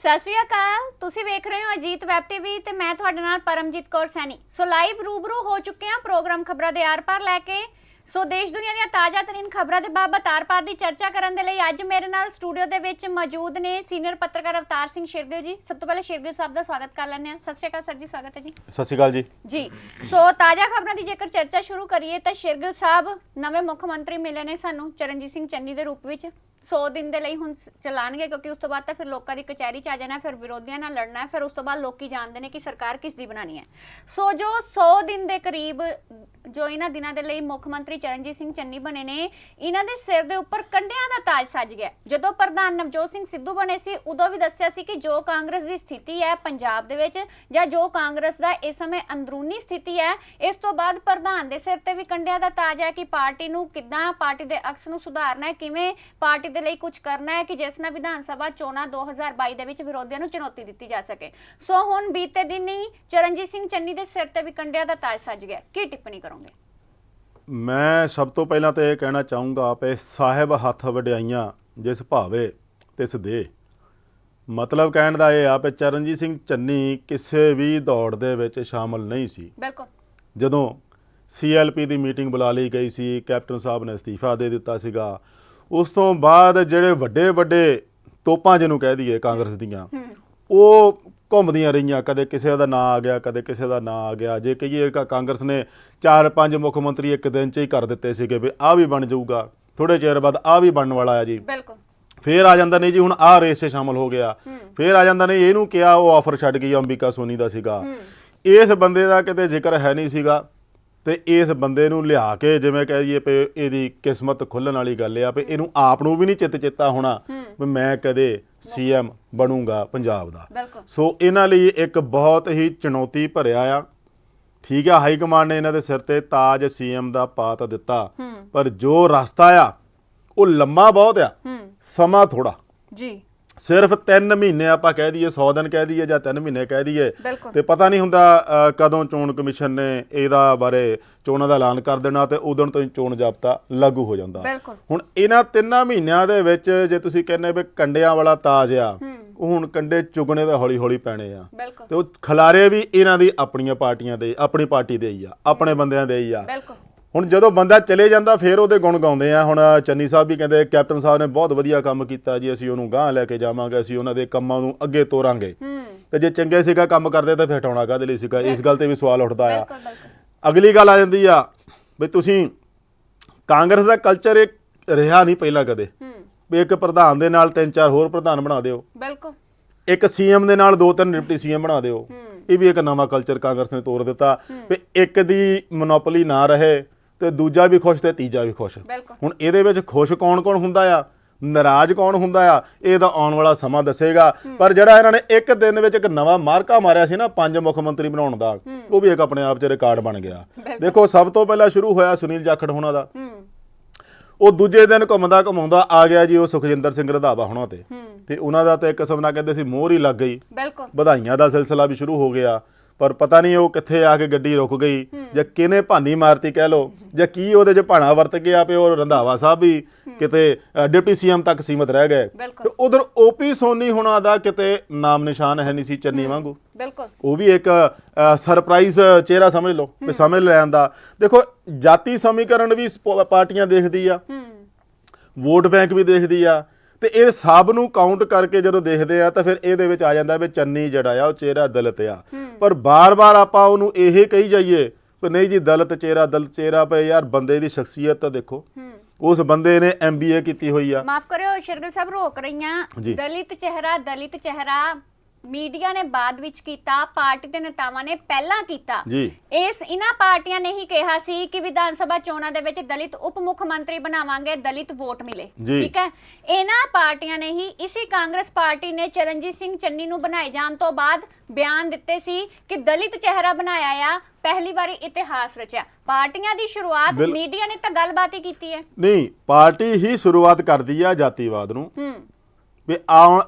ਸਤਿ ਸ਼੍ਰੀ ਅਕਾਲ। ਤੁਸੀਂ ਵੇਖ ਰਹੇ ਹੋ ਅਜੀਤ ਵੈਬ ਟੀਵੀ ਤੇ ਮੈਂ ਤੁਹਾਡੇ ਨਾਲ ਪਰਮਜੀਤ ਕੌਰ ਸੈਣੀ। ਸੋ ਲਾਈਵ ਰੂਬਰੂ ਹੋ ਚੁੱਕੇ ਹਾਂ ਪ੍ਰੋਗਰਾਮ ਖਬਰਾਂ ਦੇ ਆਰ-ਪਾਰ ਲੈ ਕੇ। ਸੋ ਦੇਸ਼ ਦੁਨੀਆ ਦੀਆਂ ਤਾਜ਼ਾ ਤਰੀਨ ਖਬਰਾਂ ਦੇ ਬਾਬਤ ਆਰ-ਪਾਰ ਦੀ ਚਰਚਾ ਕਰਨ ਦੇ ਲਈ ਅੱਜ ਮੇਰੇ ਨਾਲ ਸਟੂਡੀਓ ਦੇ ਵਿੱਚ ਮੌਜੂਦ ਨੇ ਸੀਨੀਅਰ ਪੱਤਰਕਾਰ ਅਵਤਾਰ ਸਿੰਘ ਸ਼ੇਰਗਿੱਲ ਜੀ। ਸਭ ਤੋਂ ਪਹਿਲਾਂ ਸ਼ੇਰਗਿੱਲ ਸਾਹਿਬ ਦਾ ਸਵਾਗਤ ਕਰ ਲੈਂਦੇ ਹਾਂ। ਸਤਿ ਸ਼੍ਰੀ ਅਕਾਲ ਸਰ ਜੀ, ਸਵਾਗਤ ਹੈ ਜੀ। ਸਤਿ ਸ਼੍ਰੀ ਅਕਾਲ ਜੀ। ਜੀ ਸੋ ਤਾਜ਼ਾ ਖਬਰਾਂ ਦੀ ਜੇਕਰ ਚਰਚਾ ਸ਼ੁਰੂ ਕਰੀਏ ਤਾਂ ਸ਼ੇਰਗਿੱਲ ਸਾਹਿਬ ਨਵੇਂ ਮੁੱਖ ਮੰਤਰੀ ਮਿਲੇ ਨੇ ਸਾਨੂੰ ਚਰਨਜੀਤ ਸਿੰਘ ਚੰਨੀ ਦੇ ਰੂਪ ਵਿੱਚ। 100 दिन ਦੇ ਲਈ ਹੁਣ ਚਲਾਣਗੇ ਕਿਉਂਕਿ ਉਸ ਤੋਂ ਬਾਅਦ ਤਾਂ ਫਿਰ ਲੋਕਾਂ ਦੀ ਕਚਹਿਰੀ ਚ ਆ ਜਾਣਾ, ਫਿਰ ਵਿਰੋਧੀਆਂ ਨਾਲ ਲੜਨਾ, ਫਿਰ ਉਸ ਤੋਂ ਬਾਅਦ ਲੋਕੀ ਜਾਣਦੇ ਨੇ ਕਿ ਸਰਕਾਰ ਕਿਸ ਦੀ ਬਣਾਣੀ ਹੈ। ਸੋ ਜੋ 100 दिन ਦੇ ਕਰੀਬ ਜੋ ਇਹਨਾਂ ਦਿਨਾਂ ਦੇ ਲਈ ਮੁੱਖ ਮੰਤਰੀ ਚਰਨਜੀਤ ਸਿੰਘ ਚੰਨੀ ਬਣੇ ਨੇ, ਇਹਨਾਂ ਦੇ ਸਿਰ ਦੇ ਉੱਪਰ ਕੰਡਿਆਂ ਦਾ ਤਾਜ ਸੱਜ ਗਿਆ। ਜਦੋਂ ਪ੍ਰਧਾਨ ਨਵਜੋਤ ਸਿੰਘ ਸਿੱਧੂ ਬਣੇ ਸੀ ਉਦੋਂ ਵੀ ਦੱਸਿਆ ਸੀ ਕਿ ਜੋ ਕਾਂਗਰਸ ਦੀ ਸਥਿਤੀ ਹੈ ਪੰਜਾਬ ਦੇ ਵਿੱਚ ਜਾਂ ਜੋ ਕਾਂਗਰਸ ਦਾ ਇਸ ਸਮੇਂ ਅੰਦਰੂਨੀ ਸਥਿਤੀ ਹੈ, ਇਸ ਤੋਂ ਬਾਅਦ ਪ੍ਰਧਾਨ ਦੇ ਸਿਰ ਤੇ ਵੀ ਕੰਡਿਆਂ ਦਾ ਤਾਜ ਹੈ ਕਿ ਪਾਰਟੀ ਨੂੰ ਕਿੱਦਾਂ, ਪਾਰਟੀ ਦੇ ਅਕਸ ਨੂੰ ਸੁਧਾਰਨਾ ਹੈ, ਕਿਵੇਂ ਪਾਰਟੀ ਦੇ ਲਈ ਕੁਝ ਕਰਨਾ ਹੈ ਕਿ ਜਿਸ ਨਾਲ ਵਿਧਾਨ ਸਭਾ ਚੋਣਾਂ 2022 ਦੇ ਵਿੱਚ ਵਿਰੋਧੀਆਂ ਨੂੰ ਚੁਣੌਤੀ ਦਿੱਤੀ ਜਾ ਸਕੇ। ਸੋ ਹੁਣ ਬੀਤੇ ਦਿਨ ਹੀ ਚਰਨਜੀਤ ਸਿੰਘ ਚੰਨੀ ਦੇ ਸਿਰ ਤੇ ਵੀ ਕੰਡਿਆਂ ਦਾ ਤਾਜ ਸੱਜ ਗਿਆ। ਕੀ ਟਿੱਪਣੀ ਕਰੋਗੇ? ਮੈਂ ਸਭ ਤੋਂ ਪਹਿਲਾਂ ਤਾਂ ਇਹ ਕਹਿਣਾ ਚਾਹੂੰਗਾ ਕਿ ਸਾਹਿਬ ਹੱਥ ਵਡਿਆਈਆਂ ਜਿਸ ਭਾਵੇ ਤਿਸ ਦੇ। ਮਤਲਬ ਕਹਿਣ ਦਾ ਇਹ ਆ ਕਿ ਚਰਨਜੀਤ ਸਿੰਘ ਚੰਨੀ ਕਿਸੇ ਵੀ ਦੌੜ ਦੇ ਵਿੱਚ ਸ਼ਾਮਲ ਨਹੀਂ ਸੀ। ਬਿਲਕੁਲ। ਜਦੋਂ CLP ਦੀ ਮੀਟਿੰਗ ਬੁਲਾ ਲਈ ਗਈ ਸੀ, ਕੈਪਟਨ ਸਾਹਿਬ ਨੇ ਅਸਤੀਫਾ ਦੇ ਦਿੱਤਾ ਸੀਗਾ। ਉਸ ਤੋਂ ਬਾਅਦ ਜਿਹੜੇ ਵੱਡੇ ਵੱਡੇ ਤੋਪਾਂ ਜਿਹਨੂੰ ਕਹਿ ਦਈਏ ਕਾਂਗਰਸ ਦੀਆਂ, ਉਹ ਘੁੰਮਦੀਆਂ ਰਹੀਆਂ। ਕਦੇ ਕਿਸੇ ਦਾ ਨਾਂ ਆ ਗਿਆ, ਕਦੇ ਕਿਸੇ ਦਾ ਨਾਂ ਆ ਗਿਆ। ਜੇ ਕਹੀਏ ਕਾਂਗਰਸ ਨੇ 4-5 ਮੁੱਖ ਮੰਤਰੀ ਇੱਕ ਦਿਨ 'ਚ ਹੀ ਕਰ ਦਿੱਤੇ ਸੀਗੇ ਵੀ ਆਹ ਵੀ ਬਣ ਜਾਊਗਾ, ਥੋੜੇ ਚਿਰ ਬਾਅਦ ਆਹ ਵੀ ਬਣਨ ਵਾਲਾ ਆ ਜੀ। ਬਿਲਕੁਲ। ਫੇਰ ਆ ਜਾਂਦਾ ਨਹੀਂ ਜੀ ਹੁਣ ਆਹ ਰੇਸ 'ਚ ਸ਼ਾਮਲ ਹੋ ਗਿਆ, ਫੇਰ ਆ ਜਾਂਦਾ ਨਹੀਂ ਇਹਨੂੰ ਕਿਹਾ ਉਹ ਆਫਰ ਛੱਡ ਗਈ ਅੰਬਿਕਾ ਸੋਨੀ ਦਾ ਸੀਗਾ। ਇਸ ਬੰਦੇ ਦਾ ਕਿਤੇ ਜ਼ਿਕਰ ਹੈ ਨਹੀਂ ਸੀਗਾ ਤੇ ਇਸ ਬੰਦੇ ਨੂੰ ਲਿਆ ਕੇ ਜਿਵੇਂ ਕਹਿ ਦਈਏ ਵੀ ਇਹਦੀ ਕਿਸਮਤ ਖੁੱਲਣ ਵਾਲੀ ਗੱਲ ਆ ਵੀ ਇਹਨੂੰ ਆਪ ਨੂੰ ਵੀ ਨਹੀਂ ਚੇਤਾ ਹੋਣਾ ਵੀ ਮੈਂ ਕਦੇ CM ਬਣੂੰਗਾ ਪੰਜਾਬ ਦਾ। ਸੋ ਇਹਨਾਂ ਲਈ ਇੱਕ ਬਹੁਤ ਹੀ ਚੁਣੌਤੀ ਭਰਿਆ ਆ। ਠੀਕ ਆ, ਹਾਈ ਕਮਾਂਡ ਨੇ ਇਹਨਾਂ ਦੇ ਸਿਰ ਤੇ ਤਾਜ CM ਦਾ ਪਾ ਤਾਂ ਦਿੱਤਾ, ਪਰ ਜੋ ਰਸਤਾ ਆ ਉਹ ਲੰਮਾ ਬਹੁਤ ਆ, ਸਮਾਂ ਥੋੜਾ ਜੀ। ਸਿਰਫ 3 ਮਹੀਨੇ ਆਪਾਂ ਕਹਿ ਦਈਏ, 100 ਦਿਨ ਕਹਿ ਦਈਏ ਜਾਂ 3 ਮਹੀਨੇ ਕਹਿ ਦਈਏ, ਤੇ ਪਤਾ ਨਹੀਂ ਹੁੰਦਾ ਕਦੋਂ ਚੋਣ ਕਮਿਸ਼ਨ ਨੇ ਇਹਦਾ ਬਾਰੇ ਚੋਣਾਂ ਦਾ ਐਲਾਨ ਕਰ ਦੇਣਾ ਤੇ ਉਦੋਂ ਤੋਂ ਹੀ ਚੋਣ ਜ਼ਾਬਤਾ ਲਾਗੂ ਹੋ ਜਾਂਦਾ। ਹੁਣ ਇਹਨਾਂ 3 ਮਹੀਨਿਆਂ ਦੇ ਵਿੱਚ ਜੇ ਤੁਸੀਂ ਕਹਿੰਦੇ ਵੀ ਕੰਡਿਆਂ ਵਾਲਾ ਤਾਜ ਆ, ਉਹ ਹੁਣ ਕੰਡੇ ਚੁਗਣੇ ਤਾਂ ਹੌਲੀ ਹੌਲੀ ਪੈਣੇ ਆ ਤੇ ਉਹ ਖਿਲਾਰੇ ਵੀ ਇਹਨਾਂ ਦੀ ਆਪਣੀਆਂ ਪਾਰਟੀਆਂ ਦੇ, ਆਪਣੀ ਪਾਰਟੀ ਦੇ ਹੀ ਆ, ਆਪਣੇ ਬੰਦਿਆਂ ਦੇ ਹੀ ਆ। ਹੁਣ ਜਦੋਂ ਬੰਦਾ ਚਲੇ ਜਾਂਦਾ ਫਿਰ ਉਹਦੇ ਗੁਣ ਗਾਉਂਦੇ ਆ। ਹੁਣ ਚੰਨੀ ਸਾਹਿਬ ਵੀ ਕਹਿੰਦੇ ਕੈਪਟਨ ਸਾਹਿਬ ਨੇ ਬਹੁਤ ਵਧੀਆ ਕੰਮ ਕੀਤਾ ਜੀ, ਅਸੀਂ ਉਹਨੂੰ ਗਾਂਹ ਲੈ ਕੇ ਜਾਵਾਂਗੇ, ਅਸੀਂ ਉਹਨਾਂ ਦੇ ਕੰਮਾਂ ਨੂੰ ਅੱਗੇ ਤੋਰਾਂਗੇ। ਤੇ ਜੇ ਚੰਗੇ ਸੀਗਾ ਕੰਮ ਕਰਦੇ ਤਾਂ ਫਿਰ ਹਟਾਉਣਾ ਕਾਹਦੇ ਲਈ ਸੀਗਾ? ਇਸ ਗੱਲ ਤੇ ਵੀ ਸਵਾਲ ਉੱਠਦਾ ਆ। ਅਗਲੀ ਗੱਲ ਆ ਜਾਂਦੀ ਆ ਵੀ ਤੁਸੀਂ ਕਾਂਗਰਸ ਦਾ ਕਲਚਰ ਇਹ ਰਿਹਾ ਨਹੀਂ ਪਹਿਲਾਂ ਕਦੇ ਵੀ ਇੱਕ ਪ੍ਰਧਾਨ ਦੇ ਨਾਲ 3-4 ਹੋਰ ਪ੍ਰਧਾਨ ਬਣਾ ਦਿਓ, ਇੱਕ CM ਦੇ ਨਾਲ 2-3 ਡਿਪਟੀ CM ਬਣਾ ਦਿਓ। ਇਹ ਵੀ ਇੱਕ ਨਵਾਂ ਕਲਚਰ ਕਾਂਗਰਸ ਨੇ ਤੋੜ ਦਿੱਤਾ ਵੀ ਇੱਕ ਦੀ ਮੋਨੋਪੋਲੀ ਨਾ ਰਹੇ ਤੇ ਦੂਜਾ ਵੀ ਖੁਸ਼ ਤੇ ਤੀਜਾ ਵੀ ਖੁਸ਼। ਹੁਣ ਇਹਦੇ ਵਿੱਚ ਖੁਸ਼ ਕੌਣ ਹੁੰਦਾ ਆ, ਨਾਰਾਜ਼ ਕੌਣ ਹੁੰਦਾ ਆ, ਇਹ ਤਾਂ ਆਉਣ ਵਾਲਾ ਸਮਾਂ ਦੱਸੇਗਾ। ਪਰ ਜਿਹੜਾ ਇਹਨਾਂ ਨੇ ਇੱਕ ਦਿਨ ਵਿੱਚ ਇੱਕ ਨਵਾਂ ਮਾਰਕਾ ਮਾਰਿਆ ਸੀ ਨਾ 5 ਮੁੱਖ ਮੰਤਰੀ ਬਣਾਉਣ ਦਾ, ਉਹ ਵੀ ਇੱਕ ਆਪਣੇ ਆਪ 'ਚ ਰਿਕਾਰਡ ਬਣ ਗਿਆ। ਦੇਖੋ ਸਭ ਤੋਂ ਪਹਿਲਾਂ ਸ਼ੁਰੂ ਹੋਇਆ ਸੁਨੀਲ ਜਾਖੜ ਹੋਣਾ ਦਾ, ਉਹ ਦੂਜੇ ਦਿਨ ਘੁੰਮਦਾ ਆ ਗਿਆ ਜੀ ਉਹ ਸੁਖਜਿੰਦਰ ਸਿੰਘ ਰੰਧਾਵਾ ਹੋਣਾ ਤੇ ਉਹਨਾਂ ਦਾ ਤਾਂ ਇੱਕ ਕਿਸਮ ਨਾਲ ਕਹਿੰਦੇ ਸੀ ਮੋਹਰ ਹੀ ਲੱਗ ਗਈ। ਵਧਾਈਆਂ ਦਾ ਸਿਲਸਿਲਾ ਵੀ ਸ਼ੁਰੂ ਹੋ ਗਿਆ, ਪਰ ਪਤਾ ਨਹੀਂ ਉਹ ਕਿੱਥੇ ਆ ਕੇ ਗੱਡੀ ਰੁਕ ਗਈ ਜਾਂ ਕਿਹਨੇ ਭਾਨੀ ਮਾਰਤੀ ਕਹਿ ਲਓ ਜਾਂ ਕੀ ਉਹਦੇ 'ਚ ਭਾਣਾ ਵਰਤ ਗਿਆ ਵੀ ਉਹ ਰੰਧਾਵਾ ਸਾਹਿਬ ਵੀ ਕਿਤੇ ਡਿਪਟੀ CM ਤੱਕ ਸੀਮਤ ਰਹਿ ਗਏ। ਤੇ ਉਧਰ OP ਸੋਨੀ ਹੋਣਾ ਦਾ ਕਿਤੇ ਨਾਮ ਨਿਸ਼ਾਨ ਹੈ ਨਹੀਂ ਸੀ ਚੰਨੀ ਵਾਂਗੂ। ਉਹ ਵੀ ਇੱਕ ਸਰਪ੍ਰਾਈਜ਼ ਚਿਹਰਾ ਸਮਝ ਲਓ ਵੀ ਸਮਝ ਲੈਣ ਦਾ। ਦੇਖੋ ਜਾਤੀ ਸਮੀਕਰਨ ਵੀ ਪਾਰਟੀਆਂ ਦੇਖਦੀ ਆ, ਵੋਟ ਬੈਂਕ ਵੀ ਦੇਖਦੀ ਆ, ਤੇ ਇਹ ਸਭ ਨੂੰ ਕਾਊਂਟ ਕਰਕੇ ਜਦੋਂ ਦੇਖਦੇ ਆ ਤਾਂ ਫਿਰ ਇਹਦੇ ਵਿੱਚ ਆ ਜਾਂਦਾ ਵੀ ਚੰਨੀ ਜਿਹੜਾ ਆ ਉਹ ਚਿਹਰਾ ਦਲਿਤ ਆ। ਪਰ ਬਾਰ-ਬਾਰ ਆਪਾਂ ਉਹਨੂੰ ਇਹ ਕਹੀ ਜਾਈਏ ਵੀ ਨਹੀਂ ਜੀ ਦਲਿਤ ਚਿਹਰਾ ਪਏ ਯਾਰ ਬੰਦੇ ਦੀ ਸ਼ਖਸੀਅਤ ਤਾਂ ਦੇਖੋ। ਉਸ ਬੰਦੇ ਨੇ MBA ਕੀਤੀ ਹੋਈ ਆ। ਮਾਫ ਕਰਿਓ ਸ਼ੇਰਗਿੱਲ ਸਾਹਿਬ ਰੋਕ ਰਹੀਆਂ, ਦਲਿਤ ਚਿਹਰਾ ਮੀਡੀਆ ਨੇ ਬਾਅਦ ਵਿੱਚ ਕੀਤਾ, ਪਾਰਟੀ ਦੇ ਨੇਤਾਵਾਂ ਨੇ ਪਹਿਲਾਂ ਕੀਤਾ। ਇਹਨਾਂ ਪਾਰਟੀਆਂ ਨੇ ਹੀ ਕਿਹਾ ਸੀ ਕਿ ਵਿਧਾਨ ਸਭਾ ਚੋਣਾਂ ਦੇ ਵਿੱਚ ਦਲਿਤ ਉਪ ਮੁੱਖ ਮੰਤਰੀ ਬਣਾਵਾਂਗੇ, ਦਲਿਤ ਵੋਟ ਮਿਲੇ। ਠੀਕ ਹੈ, ਇਹਨਾਂ ਪਾਰਟੀਆਂ ਨੇ ਹੀ, ਇਸੇ ਕਾਂਗਰਸ ਪਾਰਟੀ ਨੇ ਚਰਨਜੀਤ ਸਿੰਘ ਚੰਨੀ ਨੂੰ ਬਣਾਏ ਜਾਣ ਤੋਂ ਬਾਅਦ ਬਿਆਨ ਦਿੱਤੇ ਸੀ ਕਿ ਦਲਿਤ ਚਿਹਰਾ ਬਣਾਇਆ ਆ, ਪਹਿਲੀ ਵਾਰੀ ਇਤਿਹਾਸ ਰਚਿਆ। ਪਾਰਟੀਆਂ ਦੀ ਸ਼ੁਰੂਆਤ ਮੀਡੀਆ ਨੇ ਤਾਂ ਗੱਲਬਾਤ ਹੀ ਕੀਤੀ ਹੈ। ਨਹੀਂ, ਪਾਰਟੀ ਹੀ ਸ਼ੁਰੂਆਤ ਕਰਦੀ ਆ ਜਾਤੀਵਾਦ ਨੂੰ। ਵੀ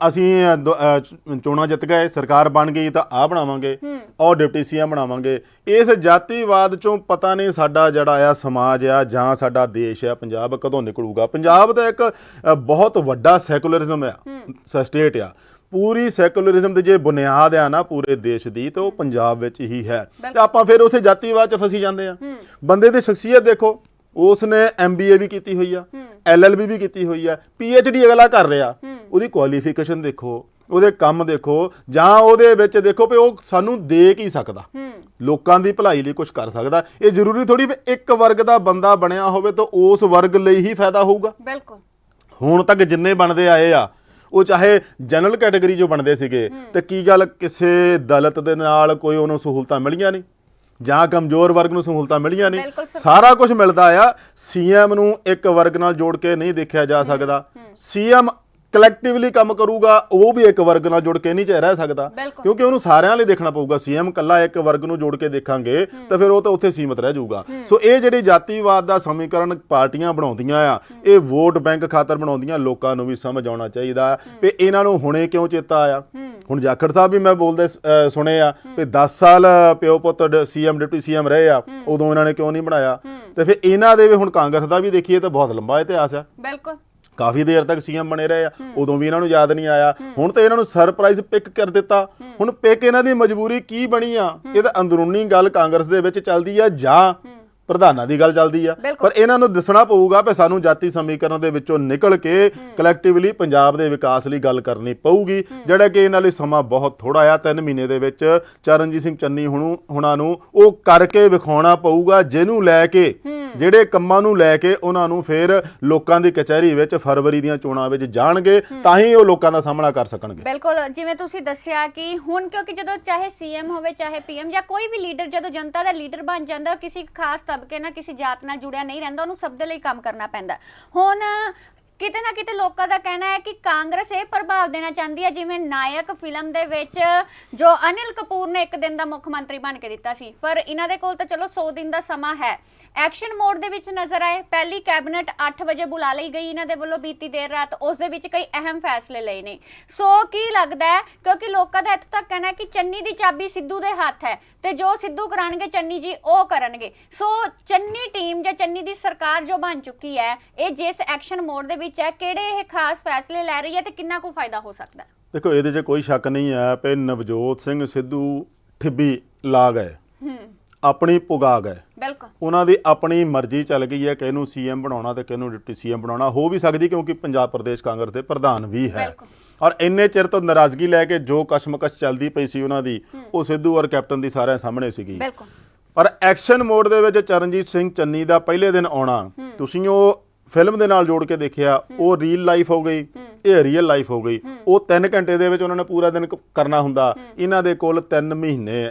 ਅਸੀਂ ਚੋਣਾਂ ਜਿੱਤ ਗਏ, ਸਰਕਾਰ ਬਣ ਗਈ ਤਾਂ ਆਹ ਬਣਾਵਾਂਗੇ, ਔਰ ਡਿਪਟੀ ਸੀਐਮ ਬਣਾਵਾਂਗੇ। ਇਸ ਜਾਤੀਵਾਦ ਚੋਂ ਪਤਾ ਨਹੀਂ ਸਾਡਾ ਜਿਹੜਾ ਆ ਸਮਾਜ ਆ ਜਾਂ ਸਾਡਾ ਦੇਸ਼ ਆ ਪੰਜਾਬ ਕਦੋਂ ਨਿਕਲੂਗਾ। ਪੰਜਾਬ ਤਾਂ ਇੱਕ ਬਹੁਤ ਵੱਡਾ ਸੈਕੂਲਰਿਜ਼ਮ ਆ ਸਟੇਟ ਆ, ਪੂਰੀ ਸੈਕੂਲਰਿਜ਼ਮ ਦੀ ਜੇ ਬੁਨਿਆਦ ਆ ਨਾ ਪੂਰੇ ਦੇਸ਼ ਦੀ, ਤੇ ਉਹ ਪੰਜਾਬ ਵਿੱਚ ਹੀ ਹੈ। ਤੇ ਆਪਾਂ ਫਿਰ ਉਸੇ ਜਾਤੀਵਾਦ 'ਚ ਫਸੀ ਜਾਂਦੇ ਆ। ਬੰਦੇ ਦੀ ਸ਼ਖਸੀਅਤ ਦੇਖੋ, ਉਸਨੇ MBA ਵੀ ਕੀਤੀ ਹੋਈ ਆ, LLB ਵੀ ਕੀਤੀ ਹੋਈ ਆ, PhD ਅਗਲਾ ਕਰ ਰਿਹਾ, ਉਹਦੀ ਕੁਆਲੀਫਿਕੇਸ਼ਨ ਦੇਖੋ, ਉਹਦੇ ਕੰਮ ਦੇਖੋ, ਜਾਂ ਉਹਦੇ ਵਿੱਚ ਦੇਖੋ ਵੀ ਉਹ ਸਾਨੂੰ ਦੇ ਕੀ ਸਕਦਾ, ਲੋਕਾਂ ਦੀ ਭਲਾਈ ਲਈ ਕੁਝ ਕਰ ਸਕਦਾ। ਇਹ ਜ਼ਰੂਰੀ ਥੋੜੀ ਵੀ ਇੱਕ ਵਰਗ ਦਾ ਬੰਦਾ ਬਣਿਆ ਹੋਵੇ ਤਾਂ ਉਸ ਵਰਗ ਲਈ ਹੀ ਫਾਇਦਾ ਹੋਊਗਾ। ਬਿਲਕੁਲ। ਹੁਣ ਤੱਕ ਜਿੰਨੇ ਬਣਦੇ ਆਏ ਆ ਉਹ ਚਾਹੇ ਜਨਰਲ ਕੈਟਾਗਰੀ ਜੋ ਬਣਦੇ ਸੀਗੇ, ਤੇ ਕੀ ਗੱਲ ਕਿਸੇ ਦਲਿਤ ਦੇ ਨਾਲ ਕੋਈ ਉਹਨੂੰ ਸਹੂਲਤਾਂ ਮਿਲੀਆਂ ਨਹੀਂ, ਜਾਂ ਕਮਜ਼ੋਰ ਵਰਗ ਨੂੰ ਸਹੂਲਤਾਂ ਮਿਲੀਆਂ ਨਹੀਂ? ਸਾਰਾ ਕੁਝ ਮਿਲਦਾ ਆ। ਸੀਐਮ ਨੂੰ ਇੱਕ ਵਰਗ ਨਾਲ ਜੋੜ ਕੇ ਨਹੀਂ ਦੇਖਿਆ ਜਾ ਸਕਦਾ। ਸੀਐਮ ਕਲੈਕਟਿਵਲੀ ਕੰਮ ਕਰੂਗਾ, ਉਹ ਵੀ ਇੱਕ ਵਰਗ ਨਾਲ ਜੁੜ ਕੇ ਨਹੀਂ ਰਹਿ ਸਕਦਾ, ਕਿਉਂਕਿ ਉਹਨੂੰ ਸਾਰਿਆਂ ਲਈ ਦੇਖਣਾ ਪਊਗਾ। ਸੀਐਮ ਕੱਲਾ ਇੱਕ ਵਰਗ ਨੂੰ ਜੋੜ ਕੇ ਦੇਖਾਂਗੇ ਤਾਂ ਫਿਰ ਉਹ ਤਾਂ ਉੱਥੇ ਸੀਮਤ ਰਹਿ ਜਾਊਗਾ। ਸੋ ਇਹ ਜਿਹੜੀ ਜਾਤੀਵਾਦ ਦਾ ਸਮੀਕਰਨ ਪਾਰਟੀਆਂ ਬਣਾਉਂਦੀਆਂ ਆ, ਇਹ ਵੋਟ ਬੈਂਕ ਖਾਤਰ ਬਣਾਉਂਦੀਆਂ। ਲੋਕਾਂ ਨੂੰ ਵੀ ਸਮਝ ਆਉਣਾ ਚਾਹੀਦਾ ਵੀ ਇਹਨਾਂ ਨੂੰ ਹੁਣੇ ਕਿਉਂ ਚੇਤਾ ਆਇਆ। ਹੁਣ ਜਾਖੜ ਸਾਹਿਬ ਵੀ ਮੈਂ ਬੋਲਦੇ ਸੁਣੇ ਆ ਵੀ 10 ਸਾਲ ਪਿਓ ਪੁੱਤ ਸੀਐਮ ਡਿਪਟੀ ਸੀਐਮ ਰਹੇ ਆ, ਉਦੋਂ ਇਹਨਾਂ ਨੇ ਕਿਉਂ ਨਹੀਂ ਬਣਾਇਆ। ਤੇ ਫਿਰ ਇਹਨਾਂ ਦੇ ਵੀ ਹੁਣ ਕਾਂਗਰਸ ਦਾ ਵੀ ਦੇਖੀਏ ਤਾਂ ਬਹੁਤ ਲੰਬਾ ਇਤਿਹਾਸ ਆ। ਬਿਲਕੁਲ। ਕਾਫੀ ਦੇਰ ਤੱਕ ਸੀਐਮ ਬਣੇ ਰਹੇ ਆ, ਉਦੋਂ ਵੀ ਇਹਨਾਂ ਨੂੰ ਯਾਦ ਨਹੀਂ ਆਇਆ। ਹੁਣ ਤਾਂ ਇਹਨਾਂ ਨੂੰ ਸਰਪ੍ਰਾਈਜ਼ ਪਿਕ ਕਰ ਦਿੱਤਾ। ਹੁਣ ਪਿਕ ਇਹਨਾਂ ਦੀ ਮਜਬੂਰੀ ਕੀ ਬਣੀ ਆ? ਇਹ ਤਾਂ ਅੰਦਰੂਨੀ ਗੱਲ ਕਾਂਗਰਸ ਦੇ ਵਿੱਚ ਚੱਲਦੀ ਆ ਜਾਂ ਪ੍ਰਧਾਨਾਂ ਦੀ ਗੱਲ ਚੱਲਦੀ ਆ, ਪਰ ਇਹਨਾਂ ਨੂੰ ਦੱਸਣਾ ਪਊਗਾ ਵੀ ਸਾਨੂੰ ਜਾਤੀ ਸਮੀਕਰਨ ਦੇ ਵਿੱਚੋਂ ਨਿਕਲ ਕੇ ਕਲੈਕਟਿਵਲੀ ਪੰਜਾਬ ਦੇ ਵਿਕਾਸ ਲਈ ਗੱਲ ਕਰਨੀ ਪਊਗੀ, ਜਿਹੜਾ ਕਿ ਇਹਨਾਂ ਲਈ ਸਮਾਂ ਬਹੁਤ ਥੋੜਾ ਆ। 3 ਮਹੀਨੇ ਦੇ ਵਿੱਚ ਚਰਨਜੀਤ ਸਿੰਘ ਚੰਨੀ ਹੁਣਾਂ ਨੂੰ ਉਹ ਕਰਕੇ ਵਿਖਾਉਣਾ ਪਊਗਾ, ਜਿਹਨੂੰ ਲੈ ਕੇ ਜਿਹੜੇ ਕੰਮਾਂ ਨੂੰ ਲੈ ਕੇ ਉਹਨਾਂ ਨੂੰ ਫਿਰ ਲੋਕਾਂ ਦੀ ਕਚਹਿਰੀ ਵਿੱਚ ਫਰਵਰੀ ਦੀਆਂ ਚੋਣਾਂ ਵਿੱਚ ਜਾਣਗੇ, ਤਾਂ ਹੀ ਉਹ ਲੋਕਾਂ ਦਾ ਸਾਹਮਣਾ ਕਰ ਸਕਣਗੇ। ਬਿਲਕੁਲ, ਜਿਵੇਂ ਤੁਸੀਂ ਦੱਸਿਆ ਕਿ ਹੁਣ ਕਿਉਂਕਿ ਜਦੋਂ ਚਾਹੇ ਸੀਐਮ ਹੋਵੇ ਚਾਹੇ ਪੀਐਮ ਜਾਂ ਕੋਈ ਵੀ ਲੀਡਰ ਜਦੋਂ ਜਨਤਾ ਦਾ ਲੀਡਰ ਬਣ ਜਾਂਦਾ, ਕਿਸੇ ਖਾਸ ਤਬਕੇ ਨਾਲ ਕਿਸੇ ਜਾਤ ਨਾਲ ਜੁੜਿਆ ਨਹੀਂ ਰਹਿੰਦਾ, ਉਹਨੂੰ ਸਭ ਦੇ ਲਈ ਕੰਮ ਕਰਨਾ ਪੈਂਦਾ। ਹੁਣ ਕਿਤੇ ਨਾ ਕਿਤੇ ਲੋਕਾਂ ਦਾ ਕਹਿਣਾ ਹੈ ਕਿ ਕਾਂਗਰਸ ਇਹ ਪ੍ਰਭਾਵ ਦੇਣਾ ਚਾਹੁੰਦੀ ਹੈ, ਜਿਵੇਂ ਨਾਇਕ ਫਿਲਮ ਦੇ ਵਿੱਚ ਜੋ ਅਨਿਲ ਕਪੂਰ ਨੇ 1 ਦਿਨ ਦਾ ਮੁੱਖ ਮੰਤਰੀ ਬਣ ਕੇ ਦਿੱਤਾ ਸੀ, ਪਰ ਇਹਨਾਂ ਦੇ ਕੋਲ ਤਾਂ ਚਲੋ 100 ਦਿਨ ਦਾ ਸਮਾਂ ਹੈ। ਐਕਸ਼ਨ ਮੋਡ ਦੇ ਵਿੱਚ ਨਜ਼ਰ ਆਏ। ਪਹਿਲੀ ਕੈਬਨਿਟ 8 ਵਜੇ ਬੁਲਾ ਲਈ ਗਈ ਇਹਨਾਂ ਦੇ ਵੱਲੋਂ ਬੀਤੀ ਦੇਰ ਰਾਤ, ਉਸ ਦੇ ਵਿੱਚ ਕਈ ਅਹਿਮ ਫੈਸਲੇ ਲਏ ਨੇ। ਸੋ ਕੀ ਲੱਗਦਾ ਹੈ, ਕਿਉਂਕਿ ਲੋਕਾਂ ਦਾ ਇੱਥੇ ਤੱਕ ਕਹਿਣਾ ਹੈ ਕਿ ਚੰਨੀ ਦੀ ਚਾਬੀ ਸਿੱਧੂ ਦੇ ਹੱਥ ਹੈ, ਤੇ ਜੋ ਸਿੱਧੂ ਕਰਾਣਗੇ ਚੰਨੀ ਜੀ ਉਹ ਕਰਨਗੇ। ਸੋ ਚੰਨੀ ਟੀਮ ਜਾਂ ਚੰਨੀ ਦੀ ਸਰਕਾਰ ਜੋ ਬਣ ਚੁੱਕੀ ਹੈ, ਇਹ ਜਿਸ ਐਕਸ਼ਨ ਮੋਡ ਦੇ ਵਿੱਚ ਹੈ, ਕਿਹੜੇ ਇਹ ਖਾਸ ਫੈਸਲੇ ਲੈ ਰਹੀ ਹੈ ਤੇ ਕਿੰਨਾ ਕੁ ਫਾਇਦਾ ਹੋ ਸਕਦਾ? ਦੇਖੋ, ਇਹਦੇ 'ਚ ਕੋਈ ਸ਼ੱਕ ਨਹੀਂ ਹੈ ਕਿ ਨਵਜੋਤ ਸਿੰਘ ਸਿੱਧੂ ਠਿੱਬੀ ਲਾ ਗਏ, ਆਪਣੀ ਪੁਗਾ ਗਏ। ਬਿਲਕੁਲ। ਉਹਨਾਂ ਦੀ ਆਪਣੀ ਮਰਜ਼ੀ ਚੱਲ ਗਈ ਹੈ ਕਿ ਇਹਨੂੰ ਸੀਐਮ ਬਣਾਉਣਾ ਤੇ ਕਿਹਨੂੰ ਡਿਪਟੀ ਸੀਐਮ ਬਣਾਉਣਾ। ਹੋ ਵੀ ਸਕਦੀ ਕਿਉਂਕਿ ਪੰਜਾਬ ਪ੍ਰਦੇਸ਼ ਕਾਂਗਰਸ ਦੇ ਪ੍ਰਧਾਨ ਵੀ ਹੈ, ਔਰ ਇੰਨੇ ਚਿਰ ਤੋਂ ਨਾਰਾਜ਼ਗੀ ਲੈ ਕੇ ਜੋ ਕਸ਼ਮਕਸ਼ ਚੱਲਦੀ ਪਈ ਸੀ ਉਹਨਾਂ ਦੀ, ਉਹ ਸਿੱਧੂ ਔਰ ਕੈਪਟਨ ਦੀ ਸਾਰਿਆਂ ਸਾਹਮਣੇ ਸੀਗੀ। ਪਰ ਐਕਸ਼ਨ ਮੋਡ ਦੇ ਵਿੱਚ ਚਰਨਜੀਤ ਸਿੰਘ ਚੰਨੀ ਦਾ ਪਹਿਲੇ ਦਿਨ ਆਉਣਾ, ਤੁਸੀਂ ਉਹ ਫਿਲਮ ਦੇ ਨਾਲ ਜੋੜ ਕੇ ਦੇਖਿਆ, ਉਹ ਰੀਅਲ ਲਾਈਫ ਹੋ ਗਈ, ਇਹ ਰੀਅਲ ਲਾਈਫ ਹੋ ਗਈ। ਉਹ 3 ਘੰਟੇ ਦੇ ਵਿੱਚ ਉਹਨਾਂ ਨੇ ਪੂਰਾ ਦਿਨ ਕਰਨਾ ਹੁੰਦਾ, ਇਹਨਾਂ ਦੇ ਕੋਲ 3 ਮਹੀਨੇ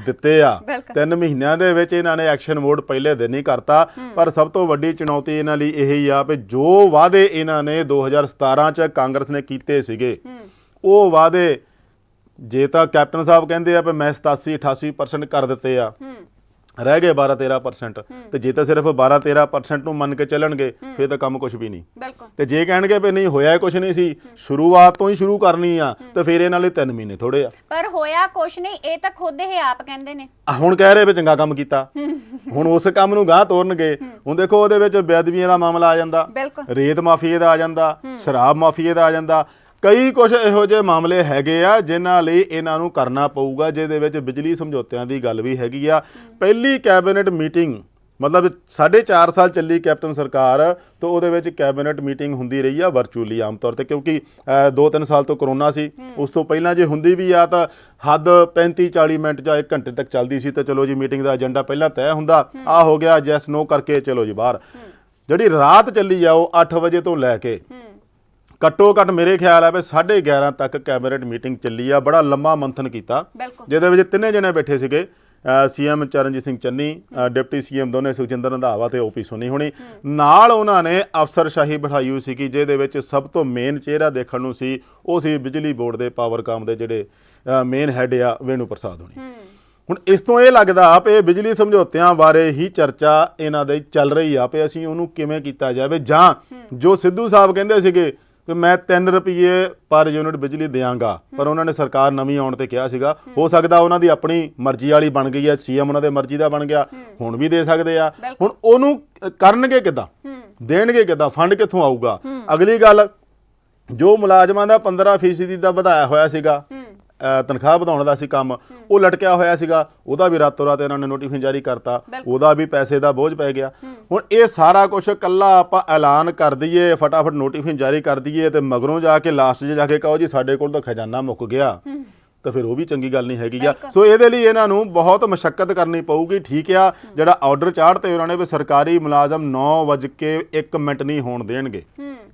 ਦਿੱਤੇ ਆ। 3 ਮਹੀਨਿਆਂ ਦੇ ਵਿੱਚ ਇਹਨਾਂ ਨੇ ਐਕਸ਼ਨ ਮੋਡ ਪਹਿਲੇ ਦਿਨ ਹੀ ਕਰਤਾ। ਪਰ ਸਭ ਤੋਂ ਵੱਡੀ ਚੁਣੌਤੀ ਇਹਨਾਂ ਲਈ ਇਹੀ ਆ ਵੀ ਜੋ ਵਾਅਦੇ ਇਹਨਾਂ ਨੇ 2017 ਚ ਕਾਂਗਰਸ ਨੇ ਕੀਤੇ ਸੀਗੇ, ਉਹ ਵਾਅਦੇ ਜੇ ਤਾਂ ਕੈਪਟਨ ਸਾਹਿਬ ਕਹਿੰਦੇ ਆ ਵੀ ਮੈਂ 87-88% ਕਰ ਦਿੱਤੇ ਆ, ਰਹਿ ਗਏ 12-13%, ਤੇ ਜੇ ਤਾਂ ਸਿਰਫ 12-13% ਨੂੰ ਮੰਨ ਕੇ ਚੱਲਣਗੇ ਫਿਰ ਤਾਂ ਕੰਮ ਕੁਝ ਵੀ ਨਹੀਂ। ਤੇ ਜੇ ਕਹਿਣਗੇ ਵੀ ਨਹੀਂ ਹੋਇਆ ਕੁਝ ਨਹੀਂ ਸੀ, ਸ਼ੁਰੂਆਤ ਤੋਂ ਹੀ ਸ਼ੁਰੂ ਕਰਨੀ ਆ, ਤੇ ਫਿਰ ਇਹਨਾਂ ਲਈ 3 ਮਹੀਨੇ ਥੋੜੇ ਆ। ਪਰ ਹੋਇਆ ਕੁਝ ਨਹੀਂ, ਇਹ ਤਾਂ ਖੁਦ ਇਹ ਆਪ ਕਹਿੰਦੇ ਨੇ। ਹੁਣ ਕਹਿ ਰਹੇ ਵੀ ਚੰਗਾ ਕੰਮ ਕੀਤਾ, ਹੁਣ ਉਸ ਕੰਮ ਨੂੰ ਗਾਂਹ ਤੋਰਨਗੇ। ਹੁਣ ਦੇਖੋ ਉਹਦੇ ਵਿੱਚ ਬੇਅਦਬੀਆਂ ਦਾ ਮਾਮਲਾ ਆ ਜਾਂਦਾ, ਰੇਤ ਮਾਫੀਏ ਦਾ ਆ ਜਾਂਦਾ, ਸ਼ਰਾਬ ਮਾਫੀਏ ਦਾ ਆ ਜਾਂਦਾ, ਕਈ ਕੁਝ ਇਹੋ ਜਿਹੇ ਮਾਮਲੇ ਹੈਗੇ ਆ ਜਿਨ੍ਹਾਂ ਲਈ ਇਹਨਾਂ ਨੂੰ ਕਰਨਾ ਪਊਗਾ, ਜਿਹਦੇ ਵਿੱਚ ਬਿਜਲੀ ਸਮਝੌਤਿਆਂ ਦੀ ਗੱਲ ਵੀ ਹੈਗੀ ਆ। ਪਹਿਲੀ ਕੈਬਨਿਟ ਮੀਟਿੰਗ ਮਤਲਬ 4.5 ਸਾਲ ਚੱਲੀ ਕੈਪਟਨ ਸਰਕਾਰ, ਤਾਂ ਉਹਦੇ ਵਿੱਚ ਕੈਬਨਿਟ ਮੀਟਿੰਗ ਹੁੰਦੀ ਰਹੀ ਆ ਵਰਚੁਅਲੀ ਆਮ ਤੌਰ ਤੇ, ਕਿਉਂਕਿ 2-3 ਸਾਲ ਤੋਂ ਕਰੋਨਾ ਸੀ। ਉਸ ਤੋਂ ਪਹਿਲਾਂ ਜੇ ਹੁੰਦੀ ਵੀ ਆ ਤਾਂ ਹੱਦ 35-40 ਮਿੰਟ ਜਾਂ 1 ਘੰਟੇ ਤੱਕ ਚੱਲਦੀ ਸੀ, ਤੇ ਚਲੋ ਜੀ ਮੀਟਿੰਗ ਦਾ ਏਜੰਡਾ ਪਹਿਲਾਂ ਤੈਅ ਹੁੰਦਾ, ਆ ਹੋ ਗਿਆ ਜੈਸ ਨੋ ਕਰਕੇ ਚਲੋ ਜੀ ਬਾਹਰ। ਜਿਹੜੀ ਰਾਤ ਚੱਲੀ ਆ ਉਹ 8 ਵਜੇ ਤੋਂ ਲੈ ਕੇ ਘੱਟੋ ਘੱਟ ਮੇਰੇ ਖਿਆਲ ਹੈ ਵੀ 11:30 ਤੱਕ ਕੈਬਨਿਟ ਮੀਟਿੰਗ ਚੱਲੀ ਆ। ਬੜਾ ਲੰਮਾ ਮੰਥਨ ਕੀਤਾ, ਜਿਹਦੇ ਵਿੱਚ 3 ਜਣੇ ਬੈਠੇ ਸੀਗੇ, CM Charanjit Singh Channi, deputy CM ਦੋਨੇ ਸੁਖਜਿੰਦਰ ਰੰਧਾਵਾ ਤੇ ਓਪੀ ਸੋਨੀ ਹੋਣੀ। ਨਾਲ ਉਹਨਾਂ ਨੇ ਅਫਸਰਸ਼ਾਹੀ ਬਿਠਾਈ ਹੋਈ ਸੀਗੀ, ਜਿਹਦੇ ਵਿੱਚ ਸਭ ਤੋਂ ਮੇਨ ਚਿਹਰਾ ਦੇਖਣ ਨੂੰ ਸੀ ਉਹ ਸੀ ਬਿਜਲੀ ਬੋਰਡ ਦੇ ਪਾਵਰਕਾਮ ਦੇ ਜਿਹੜੇ ਮੇਨ ਹੈੱਡ ਆ ਵੇਣੂ ਪ੍ਰਸਾਦ ਹੋਣੀ। ਹੁਣ ਇਸ ਤੋਂ ਇਹ ਲੱਗਦਾ ਵੀ ਬਿਜਲੀ ਸਮਝੌਤਿਆਂ ਬਾਰੇ ਹੀ ਚਰਚਾ ਇਹਨਾਂ ਦੇ ਚੱਲ ਰਹੀ ਆ ਵੀ ਅਸੀਂ ਉਹਨੂੰ ਕਿਵੇਂ ਕੀਤਾ ਜਾਵੇ, ਜਾਂ ਜੋ ਸਿੱਧੂ ਸਾਹਿਬ ਕਹਿੰਦੇ ਸੀਗੇ ਤੇ ਮੈਂ 3 ਰੁਪਏ ਪਰ ਯੂਨਿਟ ਬਿਜਲੀ ਦਿਆਂਗਾ, ਪਰ ਉਹਨਾਂ ਨੇ ਸਰਕਾਰ ਨਵੀਂ ਆਉਣ ਤੇ ਕਿਹਾ ਸੀਗਾ। ਹੋ ਸਕਦਾ ਉਹਨਾਂ ਦੀ ਆਪਣੀ ਮਰਜ਼ੀ ਵਾਲੀ ਬਣ ਗਈ ਹੈ, ਸੀਐਮ ਉਹਨਾਂ ਦੇ ਮਰਜ਼ੀ ਦਾ ਬਣ ਗਿਆ, ਹੁਣ ਵੀ ਦੇ ਸਕਦੇ ਆ। ਹੁਣ ਉਹਨੂੰ ਕਰਨਗੇ ਕਿੱਦਾਂ, ਦੇਣਗੇ ਕਿੱਦਾਂ, ਫੰਡ ਕਿੱਥੋਂ ਆਊਗਾ? ਅਗਲੀ ਗੱਲ, ਜੋ ਮੁਲਾਜ਼ਮਾਂ ਦਾ 15% ਦਾ ਵਧਾਇਆ ਹੋਇਆ ਸੀਗਾ ਤਨਖਾਹ ਵਧਾਉਣ ਦਾ ਸੀ ਕੰਮ, ਉਹ ਲਟਕਿਆ ਹੋਇਆ ਸੀਗਾ, ਉਹਦਾ ਵੀ ਰਾਤੋਂ ਰਾਤ ਇਹਨਾਂ ਨੇ ਨੋਟੀਫਿਕੇਸ਼ਨ ਜਾਰੀ ਕਰਤਾ, ਉਹਦਾ ਵੀ ਪੈਸੇ ਦਾ ਬੋਝ ਪੈ ਗਿਆ। ਹੁਣ ਇਹ ਸਾਰਾ ਕੁਝ ਕੱਲਾ ਆਪਾਂ ਐਲਾਨ ਕਰ ਦਈਏ, ਫਟਾਫਟ ਨੋਟੀਫਿਕੇਸ਼ਨ ਜਾਰੀ ਕਰ ਦਈਏ ਤੇ ਮਗਰੋਂ ਜਾ ਕੇ ਲਾਸਟ 'ਚ ਜਾ ਕੇ ਕਹੋ ਜੀ ਸਾਡੇ ਕੋਲ ਤਾਂ ਖਜ਼ਾਨਾ ਮੁੱਕ ਗਿਆ, ਤਾਂ ਫਿਰ ਉਹ ਵੀ ਚੰਗੀ ਗੱਲ ਨਹੀਂ ਹੈਗੀ ਆ। ਸੋ ਇਹਦੇ ਲਈ ਇਹਨਾਂ ਨੂੰ ਬਹੁਤ ਮਸ਼ੱਕਤ ਕਰਨੀ ਪਊਗੀ। ਠੀਕ ਆ, ਜਿਹੜਾ ਆਰਡਰ ਚਾੜਤੇ ਉਹਨਾਂ ਨੇ ਵੀ ਸਰਕਾਰੀ ਮੁਲਾਜ਼ਮ 9:01 ਨਹੀਂ ਹੋਣ ਦੇਣਗੇ,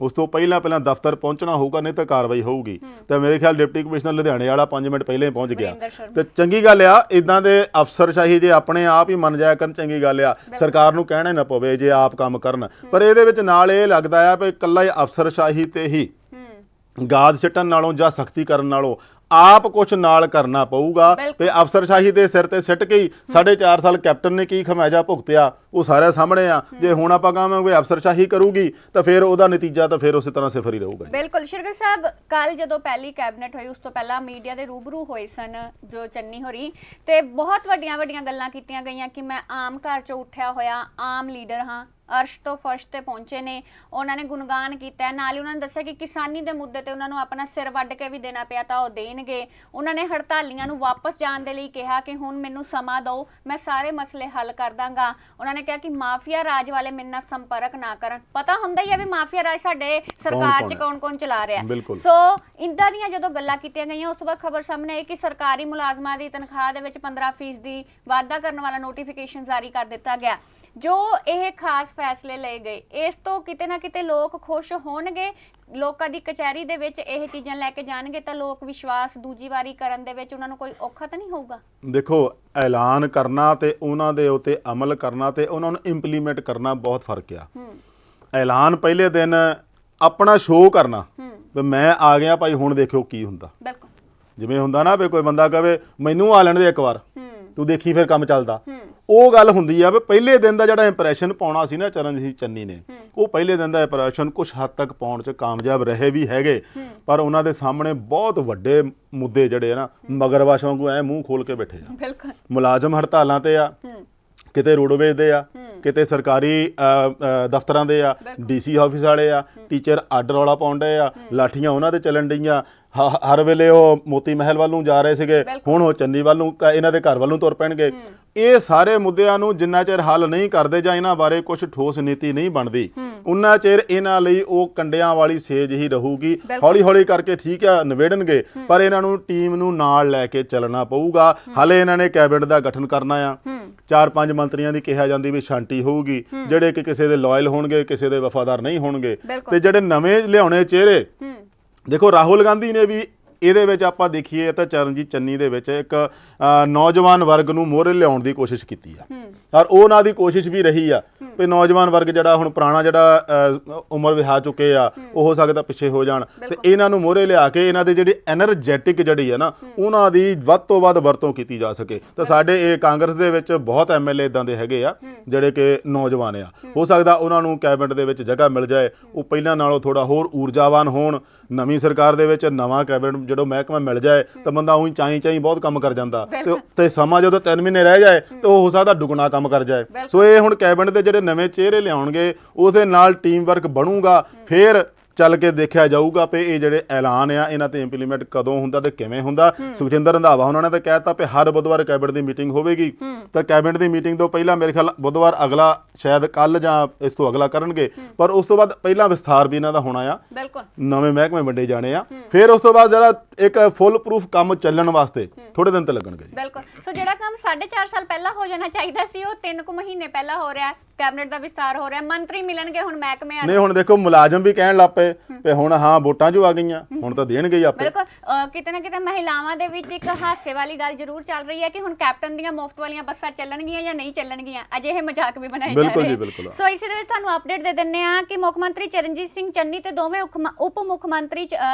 ਉਸ ਤੋਂ ਪਹਿਲਾਂ ਦਫ਼ਤਰ ਪਹੁੰਚਣਾ ਹੋਊਗਾ, ਨਹੀਂ ਤਾਂ ਕਾਰਵਾਈ ਹੋਊਗੀ। ਤੇ ਮੇਰੇ ਖਿਆਲ ਡਿਪਟੀ ਕਮਿਸ਼ਨਰ ਲੁਧਿਆਣੇ ਵਾਲਾ 5 ਮਿੰਟ ਪਹਿਲਾਂ ਹੀ ਪਹੁੰਚ ਗਿਆ, ਤੇ ਚੰਗੀ ਗੱਲ ਆ। ਇਦਾਂ ਦੇ ਅਫਸਰਸ਼ਾਹੀ ਜੇ ਆਪਣੇ ਆਪ ਹੀ ਮੰਨ ਜਾਇਆ ਕਰਨ, ਚੰਗੀ ਗੱਲ ਆ। ਸਰਕਾਰ ਨੂੰ ਕਹਿਣਾ ਹੀ ਨਾ ਪਵੇ ਜੇ ਆਪ ਕੰਮ ਕਰਨ। ਪਰ ਇਹਦੇ ਵਿੱਚ ਨਾਲ ਇਹ ਲੱਗਦਾ ਆ ਵੀ ਇਕੱਲਾ ਹੀ ਅਫਸਰਸ਼ਾਹੀ ਤੇ ਹੀ ਗਾਜ ਸਿੱਟਣ ਨਾਲੋਂ ਜਾਂ ਸਖਤੀ ਕਰਨ ਨਾਲੋਂ ਆਪ ਕੁਛ ਨਾਲ ਕਰਨਾ ਪਊਗਾ। ਤੇ ਅਫਸਰਸ਼ਾਹੀ ਦੇ ਸਿਰ ਤੇ ਸਿੱਟ ਕੇ ਹੀ 4.5 ਸਾਲ ਕੈਪਟਨ ਨੇ ਕੀ ਖਮਿਆਜਾ ਭੁਗਤਿਆ ਉਹ ਸਾਰਿਆਂ ਸਾਹਮਣੇ ਆ। ਜੇ ਹੁਣ ਆਪਾਂ ਕਹਾਂਗੇ ਅਫਸਰਸ਼ਾਹੀ ਕਰੂਗੀ ਤਾਂ ਫਿਰ ਉਹਦਾ ਨਤੀਜਾ ਤਾਂ ਫਿਰ ਉਸੇ ਤਰ੍ਹਾਂ ਸਿਫਰ ਹੀ ਰਹੂਗਾ। ਬਿਲਕੁਲ ਸ਼ਿਰਗਲ ਸਾਹਿਬ, ਕੱਲ ਜਦੋਂ ਪਹਿਲੀ ਕੈਬਨਿਟ ਹੋਈ ਉਸ ਤੋਂ ਪਹਿਲਾਂ ਮੀਡੀਆ ਦੇ ਰੂਬਰੂ ਹੋਏ ਸਨ ਜੋ ਚੰਨੀ ਹੋਰੀ, ਤੇ ਬਹੁਤ ਵੱਡੀਆਂ ਗੱਲਾਂ ਕੀਤੀਆਂ ਗਈਆਂ ਕਿ ਮੈਂ ਆਮ ਘਰ ਚੋਂ ਉੱਠਿਆ ਹੋਇਆ ਆਮ ਲੀਡਰ ਹਾਂ, ਅਰਸ਼ ਤੋਂ ਫਰਸ਼ ਤੇ ਪਹੁੰਚੇ ਨੇ। ਉਹਨਾਂ ਨੇ ਗੁਣਗਾਨ ਕੀਤਾ, ਨਾਲ ਹੀ ਉਹਨਾਂ ਨੇ ਦੱਸਿਆ ਕਿ ਕਿਸਾਨੀ ਦੇ ਮੁੱਦੇ ਤੇ ਉਹਨਾਂ ਨੂੰ ਆਪਣਾ ਸਿਰ ਵੱਢ ਕੇ ਵੀ ਦੇਣਾ ਪਿਆ ਤਾਂ ਉਹ ਦੇਣਗੇ। ਉਹਨਾਂ ਨੇ ਹੜਤਾਲੀਆਂ ਨੂੰ ਵਾਪਸ ਜਾਣ ਦੇ ਲਈ ਕਿਹਾ ਕਿ ਹੁਣ ਮੈਨੂੰ ਸਮਾਂ ਦਿਓ, ਮੈਂ ਸਾਰੇ ਮਸਲੇ ਹੱਲ ਕਰ ਦਾਂਗਾ। ਉਹਨਾਂ ਨੇ ਕਿਹਾ ਕਿ ਮਾਫੀਆ ਰਾਜ ਵਾਲੇ ਮੇਰੇ ਨਾਲ ਸੰਪਰਕ ਨਾ ਕਰਨ। ਪਤਾ ਹੁੰਦਾ ਹੀ ਹੈ ਵੀ ਮਾਫੀਆ ਰਾਜ ਸਾਡੇ ਸਰਕਾਰ 'ਚ ਕੌਣ ਚਲਾ ਰਿਹਾ। ਸੋ ਇੰਦਾਂ ਦੀਆਂ ਜਦੋਂ ਗੱਲਾਂ ਕੀਤੀਆਂ ਗਈਆਂ, ਉਸ ਤੋਂ ਬਾਅਦ ਖਬਰ ਸਾਹਮਣੇ ਆਈ ਕਿ ਸਰਕਾਰੀ ਮੁਲਾਜ਼ਮਾਂ ਦੀ ਤਨਖਾਹ ਦੇ ਵਿੱਚ 15% ਵਾਧਾ ਕਰਨ ਵਾਲਾ ਨੋਟੀਫਿਕੇਸ਼ਨ ਜਾਰੀ ਕਰ ਦਿੱਤਾ ਗਿਆ। ਜੋ ਇਹ ਖਾਸ ਫੈਸਲੇ ਲਏ ਗਏ, ਇਸ ਤੋਂ ਕਿਤੇ ਨਾ ਕਿਤੇ ਲੋਕ ਖੁਸ਼ ਹੋਣਗੇ, ਲੋਕਾਂ ਦੀ ਕਚਹਿਰੀ ਦੇ ਵਿੱਚ ਇਹ ਚੀਜ਼ਾਂ ਲੈ ਕੇ ਜਾਣਗੇ ਤਾਂ ਲੋਕ ਵਿਸ਼ਵਾਸ ਦੂਜੀ ਵਾਰੀ ਕਰਨ ਦੇ ਵਿੱਚ ਉਹਨਾਂ ਨੂੰ ਕੋਈ ਔਖਾ ਤਾਂ ਨਹੀਂ ਹੋਊਗਾ। ਦੇਖੋ, ਐਲਾਨ ਕਰਨਾ ਤੇ ਉਹਨਾਂ ਦੇ ਉੱਤੇ ਅਮਲ ਕਰਨਾ ਤੇ ਉਹਨਾਂ ਨੂੰ ਇੰਪਲੀਮੈਂਟ ਕਰਨਾ ਬਹੁਤ ਫਰਕ ਆ। ਐਲਾਨ ਪਹਿਲੇ ਦਿਨ ਆਪਣਾ ਸ਼ੋਅ ਕਰਨਾ ਵੀ ਮੈਂ ਆ ਗਿਆ ਭਾਈ, ਹੁਣ ਦੇਖਿਓ ਕੀ ਹੁੰਦਾ। ਬਿਲਕੁਲ, ਜਿਵੇਂ ਹੁੰਦਾ ਨਾ ਵੀ ਕੋਈ ਬੰਦਾ ਕਹੇ ਮੈਨੂੰ ਆ ਲੈਣ ਦੇ ਇੱਕ ਵਾਰ, ਤੂੰ ਦੇਖੀ ਫਿਰ ਕੰਮ ਚੱਲਦਾ। ਉਹ ਗੱਲ ਹੁੰਦੀ ਆ ਵੀ ਪਹਿਲੇ ਦਿਨ ਦਾ ਜਿਹੜਾ ਇੰਪ੍ਰੈਸ਼ਨ ਪਾਉਣਾ ਸੀ ਨਾ ਚਰਨਜੀਤ ਚੰਨੀ ਨੇ, ਉਹ ਪਹਿਲੇ ਦਿਨ ਦਾ ਇੰਪ੍ਰੈਸ਼ਨ ਕੁਝ ਹੱਦ ਤੱਕ ਪਾਉਣ 'ਚ ਕਾਮਯਾਬ ਰਹੇ ਵੀ ਹੈਗੇ। ਪਰ ਉਹਨਾਂ ਦੇ ਸਾਹਮਣੇ ਬਹੁਤ ਵੱਡੇ ਮੁੱਦੇ ਜਿਹੜੇ ਆ ਨਾ ਮਗਰਵਾਸ਼ ਵਾਂਗੂ ਐ ਮੂੰਹ ਖੋਲ ਕੇ ਬੈਠੇ ਆ। ਬਿਲਕੁਲ, ਮੁਲਾਜ਼ਮ ਹੜਤਾਲਾਂ ਤੇ ਆ, ਕਿਤੇ ਰੋਡਵੇਜ਼ ਦੇ ਆ, ਕਿਤੇ ਸਰਕਾਰੀ ਦਫ਼ਤਰਾਂ ਦੇ ਆ, ਡੀਸੀ ਆਫਿਸ ਵਾਲੇ ਆ, ਟੀਚਰ ਅੱਡ ਰੌਲਾ ਪਾਉਣ ਡਏ ਆ, ਲਾਠੀਆਂ ਉਹਨਾਂ ਦੇ ਚੱਲਣ ਡਈਆਂ। ਹਰ ਵੇਲੇ ਉਹ ਮੋਤੀ ਮਹਿਲ ਵੱਲ ਨੂੰ ਜਾ ਰਹੇ ਸੀਗੇ, ਹੁਣ ਉਹ ਚੰਨੀ ਵੱਲ ਨੂੰ, ਇਹਨਾਂ ਦੇ ਘਰ ਵੱਲ ਨੂੰ ਤੁਰ ਪੈਣਗੇ। ਇਹ ਸਾਰੇ ਮੁੱਦਿਆਂ ਨੂੰ ਜਿੰਨਾ ਚਿਰ ਹੱਲ ਨਹੀਂ ਕਰਦੇ ਜਾਂ ਇਹਨਾਂ ਬਾਰੇ ਕੁਝ ਠੋਸ ਨੀਤੀ ਨਹੀਂ ਬਣਦੀ, ਉਨਾ ਚਿਰ ਇਹਨਾਂ ਲਈ ਉਹ ਕੰਡਿਆਂ ਵਾਲੀ ਸੇਜ ਹੀ ਰਹੂਗੀ। ਹੌਲੀ ਹੌਲੀ ਕਰਕੇ ਠੀਕ ਆ ਨਿਬੇੜਨਗੇ, ਪਰ ਇਹਨਾਂ ਨੂੰ ਟੀਮ ਨੂੰ ਨਾਲ ਲੈ ਕੇ ਚੱਲਣਾ ਪਊਗਾ। ਹਾਲੇ ਇਹਨਾਂ ਨੇ ਕੈਬਨਿਟ ਦਾ ਗਠਨ ਕਰਨਾ ਆ, 4-5 ਮੰਤਰੀਆਂ ਦੀ ਕਿਹਾ ਜਾਂਦੀ ਵੀ ਛਾਂਟੀ ਹੋਊਗੀ, ਜਿਹੜੇ ਕਿ ਕਿਸੇ ਦੇ ਲਾਇਲ ਹੋਣਗੇ, ਕਿਸੇ ਦੇ ਵਫਾਦਾਰ ਨਹੀਂ ਹੋਣਗੇ। ਤੇ ਜਿਹੜੇ ਨਵੇਂ ਲਿਆਉਣੇ ਚਿਹਰੇ, ਦੇਖੋ ਰਾਹੁਲ ਗਾਂਧੀ ਨੇ ਵੀ ਇਹਦੇ ਵਿੱਚ ਆਪਾਂ ਦੇਖੀਏ ਤਾਂ ਚਰਨਜੀਤ ਚੰਨੀ ਦੇ ਵਿੱਚ ਇੱਕ ਨੌਜਵਾਨ ਵਰਗ ਨੂੰ ਮੋਹਰੇ ਲਿਆਉਣ ਦੀ ਕੋਸ਼ਿਸ਼ ਕੀਤੀ ਆ, ਔਰ ਉਹਨਾਂ ਦੀ ਕੋਸ਼ਿਸ਼ ਵੀ ਰਹੀ ਆ ਵੀ ਨੌਜਵਾਨ ਵਰਗ ਜਿਹੜਾ ਹੁਣ ਪੁਰਾਣਾ ਜਿਹੜਾ ਉਮਰ ਵਿਹਾ ਚੁੱਕੇ ਆ, ਉਹ ਹੋ ਸਕਦਾ ਪਿੱਛੇ ਹੋ ਜਾਣ, ਤੇ ਇਹਨਾਂ ਨੂੰ ਮੋਹਰੇ ਲਿਆ ਕੇ ਇਹਨਾਂ ਦੇ ਜਿਹੜੀ ਐਨਰਜੈਟਿਕ ਜਿਹੜੀ ਆ ਨਾ, ਉਹਨਾਂ ਦੀ ਵੱਧ ਤੋਂ ਵੱਧ ਵਰਤੋਂ ਕੀਤੀ ਜਾ ਸਕੇ। ਤਾਂ ਸਾਡੇ ਇਹ ਕਾਂਗਰਸ ਦੇ ਵਿੱਚ ਬਹੁਤ ਐਮਐਲਏ ਇਦਾਂ ਦੇ ਹੈਗੇ ਆ ਜਿਹੜੇ ਕਿ ਨੌਜਵਾਨ ਆ, ਹੋ ਸਕਦਾ ਉਹਨਾਂ ਨੂੰ ਕੈਬਨਿਟ ਦੇ ਵਿੱਚ ਜਗ੍ਹਾ ਮਿਲ ਜਾਏ, ਉਹ ਪਹਿਲਾਂ ਨਾਲੋਂ ਥੋੜਾ ਹੋਰ ਊਰਜਾਵਾਨ ਹੋਣ। ਨਵੀਂ ਸਰਕਾਰ ਦੇ ਵਿੱਚ ਨਵਾਂ ਕੈਬਨਿਟ ਜਦੋਂ ਮਹਿਕਮਾ ਮਿਲ ਜਾਏ ਤਾਂ ਬੰਦਾ ਉਹੀ ਚਾਈ ਬਹੁਤ ਕੰਮ ਕਰ ਜਾਂਦਾ, ਤੇ ਸਮਾਂ ਜਦੋਂ 3 ਮਹੀਨੇ ਰਹਿ ਜਾਏ ਤਾਂ ਉਹ ਹੋ ਸਕਦਾ ਦੁੱਗਣਾ ਕੰਮ ਕਰ ਜਾਏ। ਸੋ ਇਹ ਹੁਣ ਕੈਬਨਿਟ ਦੇ ਜਿਹੜੇ ਨਵੇਂ ਚਿਹਰੇ ਲਿਆਉਣਗੇ, ਉਹਦੇ ਨਾਲ ਟੀਮ ਵਰਕ ਬਣੂਗਾ, ਫਿਰ ਚੱਲ ਕੇ ਦੇਖਿਆ ਜਾਊਗਾ ਵੀ ਇਹ ਜਿਹੜੇ ਐਲਾਨ ਆ ਇਹਨਾਂ ਤੇ ਇੰਪਲੀਮੈਂਟ ਕਦੋਂ ਹੁੰਦਾ ਤੇ ਕਿਵੇਂ ਹੁੰਦਾ। ਸੁਖਜਿੰਦਰ ਰੰਧਾਵਾ ਉਹਨਾਂ ਨੇ ਤਾਂ ਕਹਿ ਦਿੱਤਾ ਵੀ ਹਰ ਬੁੱਧਵਾਰ ਕੈਬਨਿਟ ਦੀ ਮੀਟਿੰਗ ਹੋਵੇਗੀ, ਤਾਂ ਕੈਬਨਿਟ ਦੀ ਮੀਟਿੰਗ ਤੋਂ ਪਹਿਲਾਂ ਮੇਰੇ ਖਿਆਲ ਬੁੱਧਵਾਰ ਅਗਲਾ, ਸ਼ਾਇਦ ਕੱਲ ਜਾਂ ਇਸ ਤੋਂ ਅਗਲਾ ਕਰਨਗੇ, ਪਰ ਉਸ ਤੋਂ ਬਾਅਦ ਪਹਿਲਾਂ ਵਿਸਥਾਰ ਵੀ ਇਹਨਾਂ ਦਾ ਹੋਣਾ ਆ, ਨਵੇਂ ਮਹਿਕਮੇ ਵੰਡੇ ਜਾਣੇ ਆ, ਫਿਰ ਉਸ ਤੋਂ ਬਾਅਦ ਜਿਹੜਾ ਇੱਕ ਫੁੱਲ ਪ੍ਰੂਫ ਕੰਮ ਚੱਲਣ ਵਾਸਤੇ ਥੋੜੇ ਦਿਨ ਤੇ ਲੱਗਣਗੇ। ਬਿਲਕੁਲ, ਸੋ ਜਿਹੜਾ ਕੰਮ 4.5 ਸਾਲ ਪਹਿਲਾਂ ਹੋ ਜਾਣਾ ਚਾਹੀਦਾ ਸੀ ਉਹ 3 ਕੁ ਮਹੀਨੇ ਪਹਿਲਾਂ ਹੋ ਰਿਹਾ। ਕੈਬਨਿਟ ਦਾ ਵਿਸਤਾਰ ਹੋ ਰਿਹਾ, ਮੰਤਰੀ ਮਿਲਣਗੇ, ਹੁਣ ਮਹਿਕਮੇ ਆ। ਨਹੀਂ, ਹੁਣ ਦੇਖੋ ਮੁਲਾਜ਼ਮ ਵੀ ਕਹਿਣ ਲੱਗ ਪਏ ਤੇ ਹੁਣ ਹਾਂ ਵੋਟਾਂ ਜੋ ਆ ਗਈਆਂ, ਹੁਣ ਤਾਂ ਦੇਣਗੇ ਹੀ ਆਪੇ। ਬਿਲਕੁਲ, ਕਿਤੇ ਨਾ ਕਿਤੇ ਮਹਿਲਾਵਾਂ ਦੇ ਵਿੱਚ ਇੱਕ ਹਾਸੇ ਵਾਲੀ ਗੱਲ ਜ਼ਰੂਰ ਚੱਲ ਰਹੀ ਹੈ ਕਿ ਹੁਣ ਕੈਪਟਨ ਦੀਆਂ ਮੁਫਤ ਵਾਲੀਆਂ ਬੱਸਾਂ ਚੱਲਣਗੀਆਂ ਜਾਂ ਨਹੀਂ ਚੱਲਣਗੀਆਂ, ਅਜੇ ਇਹ ਮਜ਼ਾਕ ਵੀ ਬਣਾਏ ਜਾ ਰਹੇ। ਬਿਲਕੁਲ ਜੀ, ਬਿਲਕੁਲ। ਸੋ ਇਸੇ ਦੇ ਵਿੱਚ ਤੁਹਾਨੂੰ ਅਪਡੇਟ ਦੇ ਦਿੰਨੇ ਆ ਕਿ ਮੁੱਖ ਮੰਤਰੀ ਚਰਨਜੀਤ ਸਿੰਘ ਚੰਨੀ ਤੇ ਦੋਵੇਂ ਉਪ ਮੁੱਖ ਮੰਤਰੀ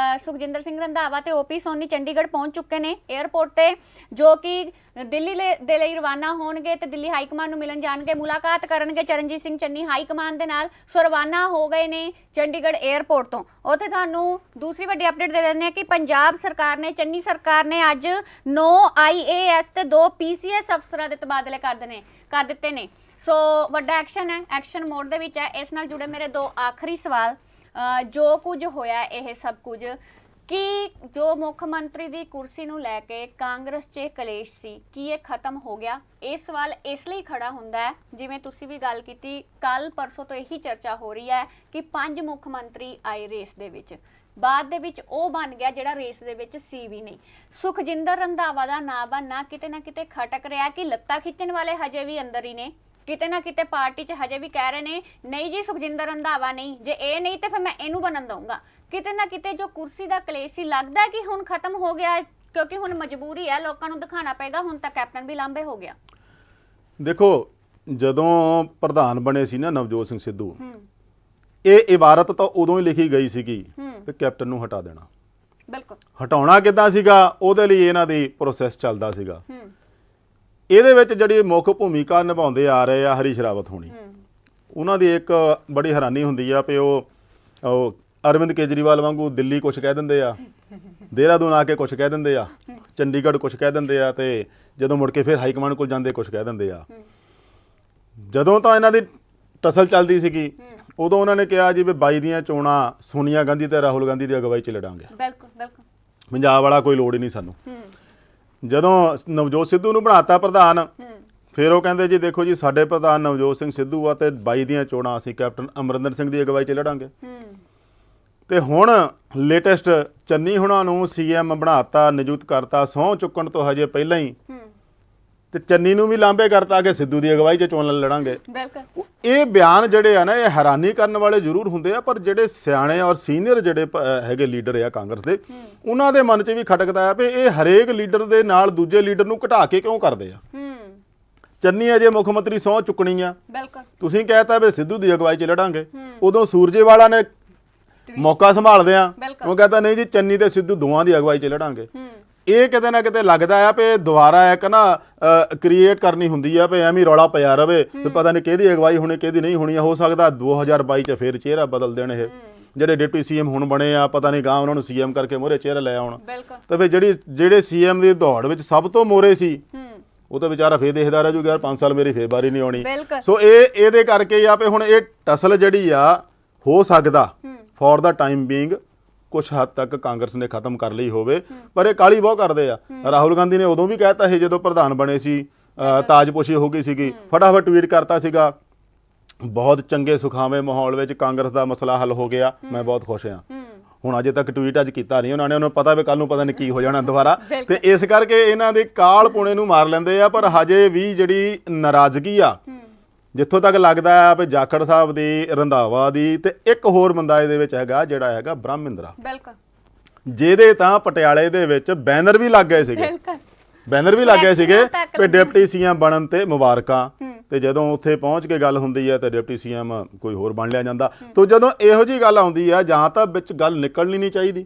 ਸੁਖਜਿੰਦਰ ਸਿੰਘ ਰੰਧਾਵਾ ਤੇ ਓਪੀ ਸੋਨੀ ਚੰਡੀਗੜ੍ਹ ਪਹੁੰਚ ਚੁੱਕੇ ਨੇ 에ਅਰਪੋਰਟ ਤੇ, ਜੋ ਕਿ ਦਿੱਲੀ ਦੇ ਲਈ ਰਵਾਨਾ ਹੋਣਗੇ ਤੇ ਦਿੱਲੀ ਹਾਈ ਕਮਾਂਡ ਨੂੰ ਮਿਲਣ ਜਾਣਗੇ, ਮੁਲਾਕਾਤ ਕਰਨਗੇ ਚਰਨਜੀਤ ਸਿੰਘ ਚੰਨੀ ਹਾਈ ਕਮਾਂਡ ਦੇ ਨਾਲ। ਸੋ ਰਵਾਨਾ ਹੋ ਗਏ ਨੇ ਚੰਡੀਗੜ੍ਹ 에ਅਰਪੋਰਟ ਤੋਂ। ਉੱਥੇ ਤੁਹਾਨੂੰ ਦੂਸਰੀ ਵੱਡੀ ਅਪਡੇਟ ਦੇ ਦਿੰਦੇ ਹਾਂ ਕਿ ਪੰਜਾਬ ਸਰਕਾਰ ਨੇ, ਚੰਨੀ ਸਰਕਾਰ ਨੇ ਅੱਜ 9 IAS ਤੇ 2 PCS ਅਫਸਰਾਂ ਦੇ ਤਬਾਦਲੇ ਕਰ ਦਿੱਤੇ ਨੇ। ਸੋ ਵੱਡਾ ਐਕਸ਼ਨ ਹੈ, ਐਕਸ਼ਨ ਮੋਡ ਦੇ ਵਿੱਚ ਹੈ। ਇਸ ਨਾਲ ਜੁੜੇ ਮੇਰੇ 2 ਆਖਰੀ ਸਵਾਲ, ਜੋ ਕੁਝ ਹੋਇਆ ਇਹ ਸਭ ਕੁਝ, ਕਿ ਜੋ ਮੁੱਖ ਮੰਤਰੀ ਦੀ ਕੁਰਸੀ ਨੂੰ ਲੈ ਕੇ ਕਾਂਗਰਸ 'ਚ ਕਲੇਸ਼ ਸੀ, ਕੀ ਇਹ ਖਤਮ ਹੋ ਗਿਆ? ਇਹ ਸਵਾਲ ਇਸ ਲਈ ਖੜਾ ਹੁੰਦਾ ਹੈ, ਜਿਵੇਂ ਤੁਸੀਂ ਵੀ ਗੱਲ ਕੀਤੀ, ਕੱਲ ਪਰਸੋਂ ਤੋਂ ਇਹੀ ਚਰਚਾ ਹੋ ਰਹੀ ਹੈ ਕਿ 5 ਮੁੱਖ ਮੰਤਰੀ ਆਏ ਰੇਸ ਦੇ ਵਿੱਚ, ਬਾਅਦ ਦੇ ਵਿੱਚ ਉਹ ਬਣ ਗਿਆ ਜਿਹੜਾ ਰੇਸ ਦੇ ਵਿੱਚ ਸੀ ਵੀ ਨਹੀਂ। ਸੁਖਜਿੰਦਰ ਰੰਧਾਵਾ ਦਾ ਨਾਂ ਬਣਨਾ ਕਿਤੇ ਨਾ ਕਿਤੇ ਖਟਕ ਰਿਹਾ ਕਿ ਲੱਤਾਂ ਖਿੱਚਣ ਵਾਲੇ ਹਜੇ ਵੀ ਅੰਦਰ ਹੀ ਨੇ, ਕਿਤੇ ਨਾ ਕਿਤੇ ਪਾਰਟੀ 'ਚ ਹਜੇ ਵੀ ਕਹਿ ਰਹੇ ਨੇ ਨਹੀਂ ਜੀ ਸੁਖਜਿੰਦਰ ਰੰਧਾਵਾ ਨਹੀਂ, ਜੇ ਇਹ ਨਹੀਂ ਤੇ ਫਿਰ ਮੈਂ ਇਹਨੂੰ ਬਣਨ ਦਊਂਗਾ। ਕਿਤੇ ਨਾ ਕਿਤੇ ਜੋ ਕੁਰਸੀ ਦਾ ਕਲੇਸ਼ ਸੀ, ਲੱਗਦਾ ਕਿ ਹੁਣ ਖਤਮ ਹੋ ਗਿਆ, ਕਿਉਂਕਿ ਹੁਣ ਮਜਬੂਰੀ ਹੈ, ਲੋਕਾਂ ਨੂੰ ਦਿਖਾਣਾ ਪਏਗਾ। ਹੁਣ ਤਾਂ ਕੈਪਟਨ ਵੀ ਲਾਂਬੇ ਹੋ ਗਿਆ। ਦੇਖੋ, ਜਦੋਂ ਪ੍ਰਧਾਨ ਬਣੇ ਸੀ ਨਾ ਨਵਜੋਤ ਸਿੰਘ ਸਿੱਧੂ, ਇਹ ਇਬਾਰਤ ਤਾਂ ਉਦੋਂ ਹੀ ਲਿਖੀ ਗਈ ਸੀਗੀ ਕਿ ਕੈਪਟਨ ਨੂੰ ਹਟਾ ਦੇਣਾ। ਬਿਲਕੁਲ। ਹਟਾਉਣਾ ਕਿੱਦਾਂ ਸੀਗਾ, ਉਹਦੇ ਲਈ ਇਹਨਾਂ ਦੀ ਪ੍ਰੋਸੈਸ ਚੱਲਦਾ ਸੀਗਾ। ਇਹਦੇ ਵਿੱਚ ਜਿਹੜੀ ਮੁੱਖ ਭੂਮਿਕਾ ਨਿਭਾਉਂਦੇ ਆ ਰਹੇ ਆ ਹਰੀਸ਼ ਰਾਵਤ ਹੋਣੀ, ਉਹਨਾਂ ਦੀ ਇੱਕ ਬੜੀ ਹੈਰਾਨੀ ਹੁੰਦੀ ਆ ਵੀ ਉਹ ਅਰਵਿੰਦ ਕੇਜਰੀਵਾਲ ਵਾਂਗੂ ਦਿੱਲੀ ਕੁਛ ਕਹਿ ਦਿੰਦੇ ਆ, ਦੇਹਰਾਦੂਨ ਆ ਕੇ ਕੁਛ ਕਹਿ ਦਿੰਦੇ ਆ, ਚੰਡੀਗੜ੍ਹ ਕੁਛ ਕਹਿ ਦਿੰਦੇ ਆ, ਤੇ ਜਦੋਂ ਮੁੜ ਕੇ ਫਿਰ ਹਾਈ ਕਮਾਂਡ ਕੋਲ ਜਾਂਦੇ ਕੁਛ ਕਹਿ ਦਿੰਦੇ ਆ। ਜਦੋਂ ਤਾਂ ਇਹਨਾਂ ਦੀ ਟਸਲ ਚੱਲਦੀ ਸੀਗੀ, ਉਦੋਂ ਉਹਨਾਂ ਨੇ ਕਿਹਾ ਜੀ ਵੀ 22 ਦੀਆਂ ਚੋਣਾਂ ਸੋਨੀਆ ਗਾਂਧੀ ਤੇ ਰਾਹੁਲ ਗਾਂਧੀ ਦੀ ਅਗਵਾਈ 'ਚ ਲੜਾਂਗੇ। ਬਿਲਕੁਲ ਬਿਲਕੁਲ। ਪੰਜਾਬ ਵਾਲਾ ਕੋਈ ਲੋੜ ਹੀ ਨਹੀਂ ਸਾਨੂੰ। ਜਦੋਂ ਨਵਜੋਤ ਸਿੱਧੂ ਨੂੰ ਬਣਾਤਾ ਪ੍ਰਧਾਨ, ਫਿਰ ਉਹ ਕਹਿੰਦੇ ਜੀ ਦੇਖੋ ਜੀ ਸਾਡੇ ਪ੍ਰਧਾਨ ਨਵਜੋਤ ਸਿੰਘ ਸਿੱਧੂ ਆ ਤੇ 22 ਦੀਆਂ ਚੋਣਾਂ ਅਸੀਂ ਕੈਪਟਨ ਅਮਰਿੰਦਰ ਸਿੰਘ ਦੀ ਅਗਵਾਈ 'ਚ ਲੜਾਂਗੇ। ਤੇ ਹੁਣ ਲੇਟੈਸਟ ਚੰਨੀ ਹੁਣਾਂ ਨੂੰ CM ਬਣਾਤਾ, ਨਿਯੁਕਤ ਕਰਤਾ ਸਹੁੰ ਚੁੱਕਣ ਤੋਂ ਹਜੇ ਪਹਿਲਾਂ ਹੀ, ਤੇ ਚੰਨੀ ਨੂੰ ਵੀ ਲਾਂਬੇ ਕਰਤਾ ਕਿ ਸਿੱਧੂ ਦੀ ਅਗਵਾਈ 'ਚ ਚੋਣ ਲੜਾਂਗੇ। ਬਿਲਕੁਲ। ਇਹ ਬਿਆਨ ਜਿਹੜੇ ਆ ਨਾ, ਇਹ ਹੈਰਾਨੀ ਕਰਨ ਵਾਲੇ ਜ਼ਰੂਰ ਹੁੰਦੇ ਆ, ਪਰ ਜਿਹੜੇ ਸਿਆਣੇ ਔਰ ਸੀਨੀਅਰ ਜਿਹੜੇ ਹੈਗੇ ਲੀਡਰ ਆ ਕਾਂਗਰਸ ਦੇ, ਉਹਨਾਂ ਦੇ ਮਨ 'ਚ ਵੀ ਖਟਕਦਾ ਹੈ ਵੀ ਇਹ ਹਰੇਕ ਲੀਡਰ ਦੇ ਨਾਲ ਦੂਜੇ ਲੀਡਰ ਨੂੰ ਘਟਾ ਕੇ ਕਿਉਂ ਕਰਦੇ ਆ। ਚੰਨੀ ਅਜੇ ਮੁੱਖ ਮੰਤਰੀ ਸਹੁੰ ਚੁੱਕਣੀ ਆ, ਤੁਸੀਂ ਕਹਿਤਾ ਵੀ ਸਿੱਧੂ ਦੀ ਅਗਵਾਈ 'ਚ ਲੜਾਂਗੇ। ਉਦੋਂ ਸੂਰਜੇਵਾਲਾ ਨੇ ਮੌਕਾ ਸੰਭਾਲਦੇ ਆ, ਉਹ ਕਹਿੰਦਾ ਨਹੀਂ ਜੀ ਚੰਨੀ ਤੇ ਸਿੱਧੂ ਦੋਵਾਂ ਦੀ ਅਗਵਾਈ 'ਚ ਲੜਾਂਗੇ। ਇਹ ਕਿਤੇ ਨਾ ਕਿਤੇ ਲੱਗਦਾ ਆ ਵੀ ਦੁਬਾਰਾ ਇੱਕ ਨਾ ਕ੍ਰੀਏਟ ਕਰਨੀ ਹੁੰਦੀ ਆ ਵੀ ਐਵੇਂ ਰੌਲਾ ਪਿਆ ਰਵੇ ਵੀ ਪਤਾ ਨਹੀਂ ਕਿਹਦੀ ਅਗਵਾਈ ਹੋਣੀ ਕਿਹਦੀ ਨਹੀਂ ਹੋਣੀ। ਹੋ ਸਕਦਾ 2022 'ਚ ਫਿਰ ਚਿਹਰਾ ਬਦਲ ਦੇਣ ਇਹ ਜਿਹੜੇ ਡਿਪਟੀ CM ਹੁਣ ਬਣੇ ਆ, ਪਤਾ ਨਹੀਂ ਗਾਂ ਉਹਨਾਂ ਨੂੰ CM ਕਰਕੇ ਮੋਹਰੇ ਚਿਹਰਾ ਲੈ ਆਉਣ। ਤੇ ਫਿਰ ਜਿਹੜੇ CM ਦੀ ਦੌੜ ਵਿੱਚ ਸਭ ਤੋਂ ਮੋਹਰੇ ਸੀ, ਉਹ ਤਾਂ ਵਿਚਾਰਾ ਫੇਰ ਦੇਖਦਾ ਰਹਿ ਜੂਗਾ, 5 ਸਾਲ ਮੇਰੀ ਫੇਰ ਵਾਰੀ ਨਹੀਂ ਆਉਣੀ। ਸੋ ਇਹਦੇ ਕਰਕੇ ਆ ਵੀ ਹੁਣ ਇਹ ਟਸਲ ਜਿਹੜੀ ਆ, ਹੋ ਸਕਦਾ ਫॉर ਦਾ ਟਾਈਮ ਬੀਇੰਗ ਕੁਛ ਹੱਦ ਤੱਕ ਕਾਂਗਰਸ ਨੇ ਖਤਮ ਕਰ ਲਈ ਹੋਵੇ, ਪਰ ਇਹ ਕਾਲੀ ਬਹੁਤ ਕਰਦੇ ਆ। ਰਾਹੁਲ ਗਾਂਧੀ ਨੇ ਉਦੋਂ ਵੀ ਕਹਿਤਾ ਸੀ ਜਦੋਂ ਪ੍ਰਧਾਨ ਬਣੇ ਸੀ, ਤਾਜਪੋਸ਼ੀ ਹੋ ਗਈ ਸੀਗੀ, ਫਟਾਫਟ ਟਵੀਟ ਕਰਤਾ ਸੀਗਾ ਬਹੁਤ ਚੰਗੇ ਸੁਖਾਵੇਂ ਮਾਹੌਲ ਵਿੱਚ ਕਾਂਗਰਸ ਦਾ ਮਸਲਾ ਹੱਲ ਹੋ ਗਿਆ, ਮੈਂ ਬਹੁਤ ਖੁਸ਼ ਹਾਂ। ਹੁਣ ਅਜੇ ਤੱਕ ਟਵੀਟ ਅੱਜ ਕੀਤਾ ਨਹੀਂ ਉਹਨਾਂ ਨੇ, ਉਹਨੂੰ ਪਤਾ ਵੀ ਕੱਲ ਨੂੰ ਪਤਾ ਨਹੀਂ ਕੀ ਹੋ ਜਾਣਾ ਦੁਬਾਰਾ, ਤੇ ਇਸ ਕਰਕੇ ਇਹਨਾਂ ਦੇ ਕਾਲ ਪੁਣੇ ਨੂੰ ਮਾਰ ਲੈਂਦੇ ਆ। ਪਰ ਹਜੇ ਵੀ ਜਿਹੜੀ ਨਾਰਾਜ਼ਗੀ ਆ, ਜਿੱਥੋਂ ਤੱਕ ਲੱਗਦਾ ਆ ਵੀ ਜਾਖੜ ਸਾਹਿਬ ਦੀ, ਰੰਧਾਵਾ ਦੀ, ਤੇ ਇੱਕ ਹੋਰ ਬੰਦਾ ਇਹਦੇ ਵਿੱਚ ਹੈਗਾ ਜਿਹੜਾ ਹੈਗਾ ਬ੍ਰਹਮਿੰਦਰਾ, ਜਿਹਦੇ ਤਾਂ ਪਟਿਆਲੇ ਦੇ ਵਿੱਚ ਬੈਨਰ ਵੀ ਲੱਗ ਗਏ ਸੀਗੇ, ਵੀ ਡਿਪਟੀ CM ਬਣਨ ਤੇ ਮੁਬਾਰਕਾਂ। ਤੇ ਜਦੋਂ ਉੱਥੇ ਪਹੁੰਚ ਕੇ ਗੱਲ ਹੁੰਦੀ ਹੈ ਤੇ ਡਿਪਟੀ CM ਕੋਈ ਹੋਰ ਬਣ ਲਿਆ ਜਾਂਦਾ। ਤੋਂ ਜਦੋਂ ਇਹੋ ਜਿਹੀ ਗੱਲ ਆਉਂਦੀ ਆ, ਜਾਂ ਤਾਂ ਵਿੱਚ ਗੱਲ ਨਿਕਲਣੀ ਨਹੀਂ ਚਾਹੀਦੀ,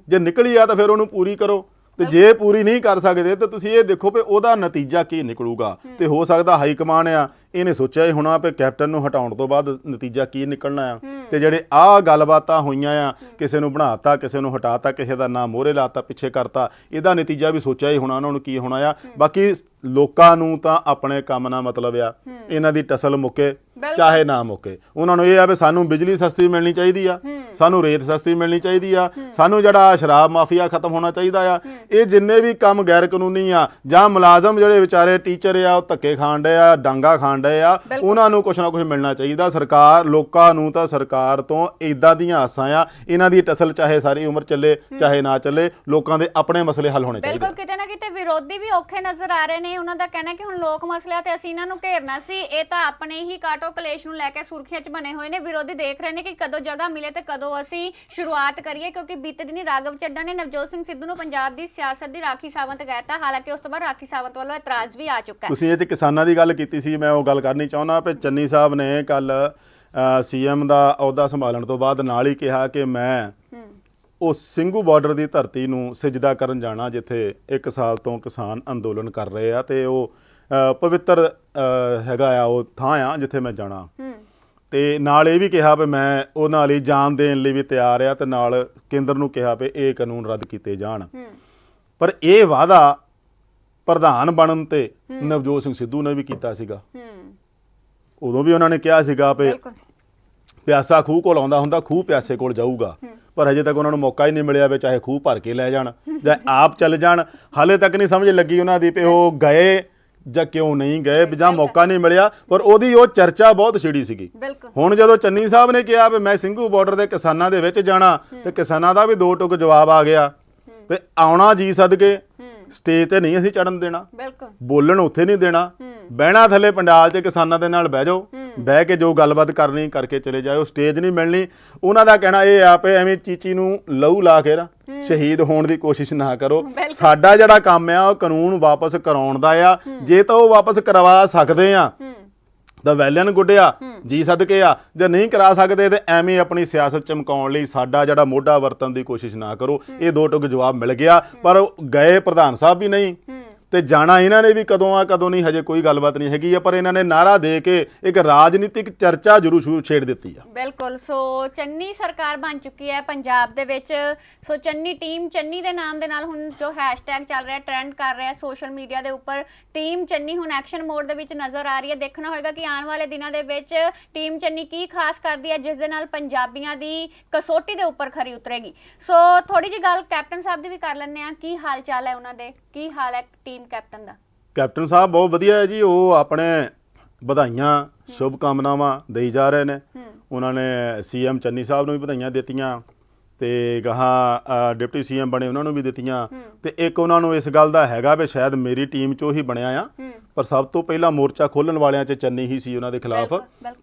ਜੇ ਨਿਕਲੀ ਆ ਤਾਂ ਫਿਰ ਉਹਨੂੰ ਪੂਰੀ ਕਰੋ, ਤੇ ਜੇ ਪੂਰੀ ਨਹੀਂ ਕਰ ਸਕਦੇ ਤਾਂ ਤੁਸੀਂ ਇਹ ਦੇਖੋ ਵੀ ਉਹਦਾ ਨਤੀਜਾ ਕੀ ਨਿਕਲੂਗਾ। ਤੇ ਹੋ ਸਕਦਾ ਹਾਈ ਕਮਾਂਡ ਆ, ਇਹਨੇ ਸੋਚਿਆ ਹੀ ਹੋਣਾ ਵੀ ਕੈਪਟਨ ਨੂੰ ਹਟਾਉਣ ਤੋਂ ਬਾਅਦ ਨਤੀਜਾ ਕੀ ਨਿਕਲਣਾ ਆ। ਤੇ ਜਿਹੜੇ ਆਹ ਗੱਲਬਾਤਾਂ ਹੋਈਆਂ ਆ, ਕਿਸੇ ਨੂੰ ਬਣਾਤਾ, ਕਿਸੇ ਨੂੰ ਹਟਾਤਾ, ਕਿਸੇ ਦਾ ਨਾਮ ਮੋਹਰੇ ਲਾਤਾ, ਪਿੱਛੇ ਕਰਤਾ, ਇਹਦਾ ਨਤੀਜਾ ਵੀ ਸੋਚਿਆ ਹੀ ਹੋਣਾ ਉਹਨਾਂ ਨੂੰ ਕੀ ਹੋਣਾ ਆ। ਬਾਕੀ ਲੋਕਾਂ ਨੂੰ ਤਾਂ ਆਪਣੇ ਕੰਮ ਨਾਲ ਮਤਲਬ ਆ, ਇਹਨਾਂ ਦੀ ਟਸਲ ਮੁੱਕੇ ਚਾਹੇ ਨਾ ਮੁੱਕੇ। ਉਹਨਾਂ ਨੂੰ ਇਹ ਆ ਵੀ ਸਾਨੂੰ ਬਿਜਲੀ ਸਸਤੀ ਮਿਲਣੀ ਚਾਹੀਦੀ ਆ, ਸਾਨੂੰ ਰੇਤ ਸਸਤੀ ਮਿਲਣੀ ਚਾਹੀਦੀ ਆ, ਸਾਨੂੰ ਜਿਹੜਾ ਸ਼ਰਾਬ ਮਾਫੀਆ ਖਤਮ ਹੋਣਾ ਚਾਹੀਦਾ ਆ। ਇਹ ਜਿੰਨੇ ਵੀ ਕੰਮ ਗੈਰ ਕਾਨੂੰਨੀ ਆ, ਜਾਂ ਮੁਲਾਜ਼ਮ ਜਿਹੜੇ ਵਿਚਾਰੇ ਟੀਚਰ ਆ ਉਹ ਧੱਕੇ ਖਾਣ ਡਏ ਆ, ਡਾਂਗਾ ਖਾਣ ਡਏ ਆ, ਉਹਨਾਂ ਨੂੰ ਕੁਛ ਨਾ ਕੁਛ ਮਿਲਣਾ ਚਾਹੀਦਾ। ਸਰਕਾਰ, ਲੋਕਾਂ ਨੂੰ ਤਾਂ ਸਰਕਾਰ ਤੋਂ ਇਦਾਂ ਦੀਆਂ ਆਸਾਂ ਆ, ਇਹਨਾਂ ਦੀ ਟਸਲ ਚਾਹੇ ਸਾਰੀ ਉਮਰ ਚੱਲੇ ਚਾਹੇ ਨਾ ਚੱਲੇ, ਲੋਕਾਂ ਦੇ ਆਪਣੇ ਮਸਲੇ ਹੱਲ ਹੋਣੇ ਚਾਹੀਦੇ। ਬਿਲਕੁਲ। ਕਿਤੇ ਨਾ ਕਿਤੇ ਵਿਰੋਧੀ ਵੀ ਔਖੇ ਨਜ਼ਰ ਆ ਰਹੇ ਨੇ, ਉਹਨਾਂ ਦਾ ਕਹਿਣਾ ਕਿ ਹੁਣ ਲੋਕ ਮਸਲਿਆਂ ਤੇ ਅਸੀਂ ਇਹਨਾਂ ਨੂੰ ਘੇਰਨਾ ਸੀ, ਇਹ ਤਾਂ ਆਪਣੇ ਹੀ ਕਾਟੋ ਕਲੇਸ਼ ਨੂੰ ਲੈ ਕੇ ਸੁਰਖੀਆਂ 'ਚ ਬਣੇ ਹੋਏ ਨੇ। ਵਿਰੋਧੀ ਦੇਖ ਰਹੇ ਨੇ ਕਿ ਕਦੋਂ ਜਗ੍ਹਾ ਮਿਲੇ ਤੇ ਕਦੋਂ ਅਸੀਂ ਸ਼ੁਰੂਆਤ ਕਰੀਏ, ਕਿਉਂਕਿ ਬੀਤੇ ਦਿਨੀ ਰਾਘਵ ਚੱਡਾ ਨੇ ਨਵਜੋਤ ਸਿੰਘ ਸਿੱਧੂ ਨੂੰ ਪੰਜਾਬ ਦੀ ਸਿਆਸਤ ਦੀ ਰਾਖੀ ਸਾਵੰਤ ਕਹਿਤਾ। ਹਾਲਾਂਕਿ ਉਸ ਤੋਂ ਬਾਅਦ ਰਾਖੀ ਸਾਵੰਤ ਵੱਲੋਂ ਇਤਰਾਜ਼ ਵੀ ਆ ਚੁੱਕਾ ਹੈ। ਤੁਸੀਂ ਇਹ ਤੇ ਕਿਸਾਨਾਂ ਦੀ ਗੱਲ ਕੀਤੀ ਸੀ, ਮੈਂ ਉਹ ਗੱਲ ਕਰਨੀ ਚਾਹੁੰਦਾ ਵੀ ਚੰਨੀ ਸਾਹਿਬ ਨੇ ਕੱਲ CM ਦਾ ਅਹੁਦਾ ਸੰਭਾਲਣ ਤੋਂ ਬਾਅਦ ਨਾਲ ਹੀ ਕਿਹਾ ਕਿ ਮੈਂ ਉਹ ਸਿੰਘੂ ਬਾਰਡਰ ਦੀ ਧਰਤੀ ਨੂੰ ਸਿਜਦਾ ਕਰਨ ਜਾਣਾ, ਜਿੱਥੇ 1 ਸਾਲ ਤੋਂ ਕਿਸਾਨ ਅੰਦੋਲਨ ਕਰ ਰਹੇ ਆ, ਤੇ ਉਹ ਪਵਿੱਤਰ ਹੈਗਾ ਆ ਉਹ ਥਾਂ ਆ ਜਿੱਥੇ ਮੈਂ ਜਾਣਾ। ਤੇ ਨਾਲ ਇਹ ਵੀ ਕਿਹਾ ਵੀ ਮੈਂ ਉਹਨਾਂ ਲਈ ਜਾਨ ਦੇਣ ਲਈ ਵੀ ਤਿਆਰ ਆ, ਤੇ ਨਾਲ ਕੇਂਦਰ ਨੂੰ ਕਿਹਾ ਵੀ ਇਹ ਕਾਨੂੰਨ ਰੱਦ ਕੀਤੇ ਜਾਣ। ਪਰ ਇਹ ਵਾਅਦਾ ਪ੍ਰਧਾਨ ਬਣਨ ਤੇ ਨਵਜੋਤ ਸਿੰਘ ਸਿੱਧੂ ਨੇ ਵੀ ਕੀਤਾ ਸੀਗਾ। ਉਦੋਂ ਵੀ ਉਹਨਾਂ ਨੇ ਕਿਹਾ ਸੀਗਾ ਵੀ ਪਿਆਸਾ ਖੂਹ ਕੋਲ ਆਉਂਦਾ ਹੁੰਦਾ, ਖੂਹ ਪਿਆਸੇ ਕੋਲ ਜਾਊਗਾ, ਪਰ ਹਜੇ ਤੱਕ ਉਹਨਾਂ ਨੂੰ ਮੌਕਾ ਹੀ ਨਹੀਂ ਮਿਲਿਆ ਵੀ ਚਾਹੇ ਖੂਹ ਭਰ ਕੇ ਲੈ ਜਾਣ ਜਾਂ ਆਪ ਚੱਲ ਜਾਣ। ਹਾਲੇ ਤੱਕ ਨਹੀਂ ਸਮਝ ਲੱਗੀ ਉਹਨਾਂ ਦੀ ਵੀ ਉਹ ਗਏ ਜਾਂ ਕਿਉਂ ਨਹੀਂ ਗਏ, ਜਾਂ ਮੌਕਾ ਨਹੀਂ ਮਿਲਿਆ। ਪਰ ਉਹਦੀ ਉਹ ਚਰਚਾ ਬਹੁਤ ਛਿੜੀ ਸੀਗੀ। ਹੁਣ ਜਦੋਂ ਚੰਨੀ ਸਾਹਿਬ ਨੇ ਕਿਹਾ ਵੀ ਮੈਂ ਸਿੰਘੂ ਬਾਰਡਰ ਦੇ ਕਿਸਾਨਾਂ ਦੇ ਵਿੱਚ ਜਾਣਾ, ਤੇ ਕਿਸਾਨਾਂ ਦਾ ਵੀ 2 ਟੁਕ ਜਵਾਬ ਆ ਗਿਆ ਵੀ ਆਉਣਾ ਜੀ ਸਦਕੇ, ਸਟੇਜ ਤੇ ਨਹੀਂ ਅਸੀਂ ਚੜਨ ਦੇਣਾ, ਬੋਲਣ ਉੱਥੇ ਨਹੀਂ ਦੇਣਾ, ਬਹਿਣਾ ਥੱਲੇ ਪੰਡਾਲ 'ਚ ਕਿਸਾਨਾਂ ਦੇ ਨਾਲ ਬਹਿ ਜਾਓ, ਬਹਿ ਕੇ ਜੋ ਗੱਲਬਾਤ ਕਰਨੀ ਕਰਕੇ ਚਲੇ ਜਾਓ, ਸਟੇਜ ਨਹੀਂ ਮਿਲਣੀ। ਉਹਨਾਂ ਦਾ ਕਹਿਣਾ ਇਹ ਆ ਵੀ ਐਵੇਂ ਚੀਚੀ ਨੂੰ ਲਹੂ ਲਾ ਕੇ ਨਾ ਸ਼ਹੀਦ ਹੋਣ ਦੀ ਕੋਸ਼ਿਸ਼ ਨਾ ਕਰੋ। ਸਾਡਾ ਜਿਹੜਾ ਕੰਮ ਆ ਉਹ ਕਾਨੂੰਨ ਵਾਪਸ ਕਰਾਉਣ ਦਾ ਆ, ਜੇ ਤਾਂ ਉਹ ਵਾਪਸ ਕਰਵਾ ਸਕਦੇ ਆ ਤਾਂ ਵੈਲ ਐਂਡ ਗੁੱਡ ਆ, ਜੀ ਸਦਕੇ ਆ। ਜੇ ਨਹੀਂ ਕਰਾ ਸਕਦੇ ਤੇ ਐਵੇਂ ਆਪਣੀ ਸਿਆਸਤ ਚਮਕਾਉਣ ਲਈ ਸਾਡਾ ਜਿਹੜਾ ਮੋਢਾ ਵਰਤਣ ਦੀ ਕੋਸ਼ਿਸ਼ ਨਾ ਕਰੋ। ਇਹ 2 ਟੁਕ ਜਵਾਬ ਮਿਲ ਗਿਆ, ਪਰ ਗਏ ਪ੍ਰਧਾਨ ਸਾਹਿਬ ਵੀ ਨਹੀਂ, ਤੇ ਜਾਣਾ ਇਹਨਾਂ ਨੇ ਵੀ ਕਦੋਂ ਆ ਕਦੋਂ ਨਹੀਂ ਹਜੇ ਕੋਈ ਗੱਲਬਾਤ ਨਹੀਂ ਹੈਗੀ ਆ। ਪਰ ਇਹਨਾਂ ਨੇ ਨਾਰਾ ਦੇ ਕੇ ਇੱਕ ਰਾਜਨੀਤਿਕ ਚਰਚਾ ਜ਼ਰੂਰ ਛੇੜ ਦਿੱਤੀ ਆ। ਬਿਲਕੁਲ। ਸੋ ਚੰਨੀ ਸਰਕਾਰ ਬਣ ਚੁੱਕੀ ਹੈ ਪੰਜਾਬ ਦੇ ਵਿੱਚ। ਸੋ ਚੰਨੀ ਟੀਮ, ਚੰਨੀ ਦੇ ਨਾਮ ਦੇ ਨਾਲ ਹੁਣ ਜੋ ਹੈਸ਼ਟੈਗ ਚੱਲ ਰਿਹਾ, ਟ੍ਰੈਂਡ ਕਰ ਰਿਹਾ ਸੋਸ਼ਲ ਮੀਡੀਆ ਦੇ ਉੱਪਰ, ਟੀਮ ਚੰਨੀ ਹੁਣ ਐਕਸ਼ਨ ਮੋਡ ਦੇ ਵਿੱਚ ਨਜ਼ਰ ਆ ਰਹੀ ਹੈ। ਦੇਖਣਾ ਹੋਏਗਾ ਕਿ ਆਉਣ ਵਾਲੇ ਦਿਨਾਂ ਦੇ ਵਿੱਚ ਟੀਮ ਚੰਨੀ ਕੀ ਖਾਸ ਕਰਦੀ ਹੈ, ਜਿਸ ਦੇ ਨਾਲ ਪੰਜਾਬੀਆਂ ਦੀ ਕਸੌਟੀ ਦੇ ਉੱਪਰ ਖਰੀ ਉਤਰੇਗੀ। ਸੋ ਥੋੜੀ ਜਿਹੀ ਗੱਲ ਕੈਪਟਨ ਸਾਹਿਬ ਦੀ ਵੀ ਕਰ ਲੈਂਦੇ ਆ। ਕੀ ਹਾਲ ਚਾਲ ਹੈ ਉਹਨਾਂ ਦੇ, ਕੀ ਹਾਲ ਹੈ ਟੀਮ ਕੈਪਟਨ ਦਾ? ਕੈਪਟਨ ਸਾਹਿਬ ਬਹੁਤ ਵਧੀਆ ਹੈ ਜੀ, ਉਹ ਆਪਣੇ ਵਧਾਈਆਂ ਸ਼ੁਭ ਕਾਮਨਾਵਾਂ ਦੇਈ ਜਾ ਰਹੇ ਨੇ। ਉਹਨਾਂ ਨੇ ਸੀਐਮ ਚੰਨੀ ਸਾਹਿਬ ਨੂੰ ਵੀ ਵਧਾਈਆਂ ਦਿੱਤੀਆਂ, ਤੇ ਗਾਹਾਂ ਡਿਪਟੀ ਸੀਐਮ ਬਣੇ ਉਹਨਾਂ ਨੂੰ ਵੀ ਦਿੱਤੀਆਂ। ਤੇ ਇੱਕ ਉਹਨਾਂ ਨੂੰ ਇਸ ਗੱਲ ਦਾ ਹੈਗਾ ਵੀ ਸ਼ਾਇਦ ਮੇਰੀ ਟੀਮ 'ਚੋਂ ਹੀ ਬਣਿਆ ਆ, ਪਰ ਸਭ ਤੋਂ ਪਹਿਲਾਂ ਮੋਰਚਾ ਖੋਲਣ ਵਾਲਿਆਂ 'ਚ ਚੰਨੀ ਹੀ ਸੀ ਉਹਨਾਂ ਦੇ ਖਿਲਾਫ।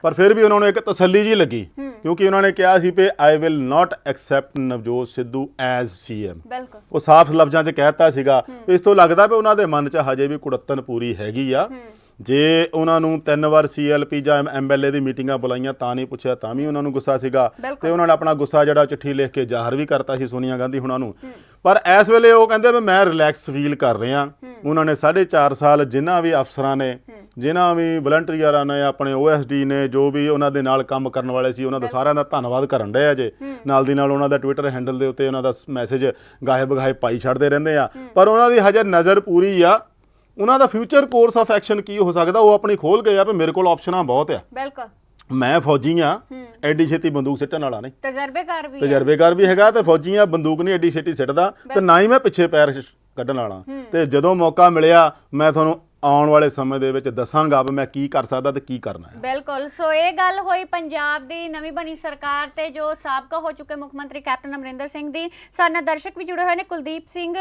ਪਰ ਫਿਰ ਵੀ ਉਹਨਾਂ ਨੂੰ ਇੱਕ ਤਸੱਲੀ ਜੀ ਲੱਗੀ, ਕਿਉਂਕਿ ਉਹਨਾਂ ਨੇ ਕਿਹਾ ਸੀ ਵੀ I will not accept Navjot Sidhu as CM. ਉਹ ਸਾਫ਼ ਲਫ਼ਜ਼ਾਂ 'ਚ ਕਹਿਤਾ ਸੀਗਾ। ਇਸ ਤੋਂ ਲੱਗਦਾ ਵੀ ਉਹਨਾਂ ਦੇ ਮਨ 'ਚ ਹਜੇ ਵੀ ਕੁੜੱਤਣ ਪੂਰੀ ਹੈਗੀ ਆ। ਜੇ ਉਹਨਾਂ ਨੂੰ 3 ਵਾਰ ਸੀਐਲਪੀ ਜਾਂ ਐਮਐਲਏ ਦੀ ਮੀਟਿੰਗਾਂ ਬੁਲਾਈਆਂ ਤਾਂ ਨਹੀਂ ਪੁੱਛਿਆ, ਤਾਂ ਵੀ ਉਹਨਾਂ ਨੂੰ ਗੁੱਸਾ ਸੀਗਾ, ਤੇ ਉਹਨਾਂ ਨੇ ਆਪਣਾ ਗੁੱਸਾ ਜਿਹੜਾ ਚਿੱਠੀ ਲਿਖ ਕੇ ਜ਼ਾਹਰ ਵੀ ਕਰਤਾ ਸੀ ਸੋਨੀਆ ਗਾਂਧੀ ਹੁਣਾਂ ਨੂੰ। ਪਰ ਇਸ ਵੇਲੇ ਉਹ ਕਹਿੰਦੇ ਵੀ ਮੈਂ ਰਿਲੈਕਸ ਫੀਲ ਕਰ ਰਿਹਾ। ਉਹਨਾਂ ਨੇ 4.5 ਸਾਲ ਜਿਨ੍ਹਾਂ ਵੀ ਅਫਸਰਾਂ ਨੇ, ਜਿਨ੍ਹਾਂ ਵੀ ਵਲੰਟੀਅਰਾਂ ਨੇ, ਆਪਣੇ OSD ਨੇ, ਜੋ ਵੀ ਉਹਨਾਂ ਦੇ ਨਾਲ ਕੰਮ ਕਰਨ ਵਾਲੇ ਸੀ, ਉਹਨਾਂ ਦਾ ਸਾਰਿਆਂ ਦਾ ਧੰਨਵਾਦ ਕਰਨ ਰਹੇ ਆ ਜੇ। ਨਾਲ ਦੀ ਨਾਲ ਉਹਨਾਂ ਦਾ ਟਵਿੱਟਰ ਹੈਂਡਲ ਦੇ ਉੱਤੇ ਉਹਨਾਂ ਦਾ ਮੈਸੇਜ ਗਾਹੇ ਬਗਾਹੇ ਪਾਈ ਛੱਡਦੇ ਰਹਿੰਦੇ ਆ। ਪਰ ਉਹਨਾਂ ਦੀ ਹਜੇ ਨਜ਼ਰ ਪੂਰੀ ਆ। ਉਹਨਾਂ ਦਾ ਫਿਊਚਰ ਕੋਰਸ ਆਫ ਐਕਸ਼ਨ ਕੀ ਹੋ ਸਕਦਾ ਉਹ ਆਪਣੀ ਖੋਲ ਗਏ ਆ ਵੀ ਮੇਰੇ ਕੋਲ ਆਪਸ਼ਨਾਂ ਬਹੁਤ ਆ। ਬਿਲਕੁਲ, ਮੈਂ ਫੌਜੀ ਆ, ਐਡੀ ਛੇਤੀ ਬੰਦੂਕ ਸਿੱਟਣ ਵਾਲਾ ਨਹੀਂ, ਤਜਰਬੇਕਾਰ ਵੀ ਹੈਗਾ, ਤੇ ਫੌਜੀ ਆ, ਬੰਦੂਕ ਨਹੀਂ ਐਡੀ ਛੇਤੀ ਸਿੱਟਦਾ, ਤੇ ਨਾ ਹੀ ਮੈਂ ਪਿੱਛੇ ਪੈਰ ਕੱਢਣ ਵਾਲਾ। ਤੇ ਜਦੋਂ ਮੌਕਾ ਮਿਲਿਆ ਮੈਂ ਤੁਹਾਨੂੰ ਆਉਣ ਵਾਲੇ ਸਮੇਂ ਦੇ ਵਿੱਚ ਦੱਸਾਂਗਾ ਵੀ ਮੈਂ ਕੀ ਕਰ ਸਕਦਾ ਤੇ ਕੀ ਕਰਨਾ ਹੈ। ਬਿਲਕੁਲ। ਸੋ ਇਹ ਗੱਲ ਹੋਈ ਪੰਜਾਬ ਦੀ ਨਵੀਂ ਬਣੀ ਸਰਕਾਰ ਤੇ ਜੋ ਸਾਬਕਾ ਹੋ ਚੁੱਕੇ ਮੁੱਖ ਮੰਤਰੀ ਕੈਪਟਨ ਅਮਰਿੰਦਰ ਸਿੰਘ ਦੀ। ਸਾਡੇ ਨਾਲ ਦਰਸ਼ਕ ਵੀ ਜੁੜੇ ਹੋਏ ਨੇ। ਕੁਲਦੀਪ ਸਿੰਘ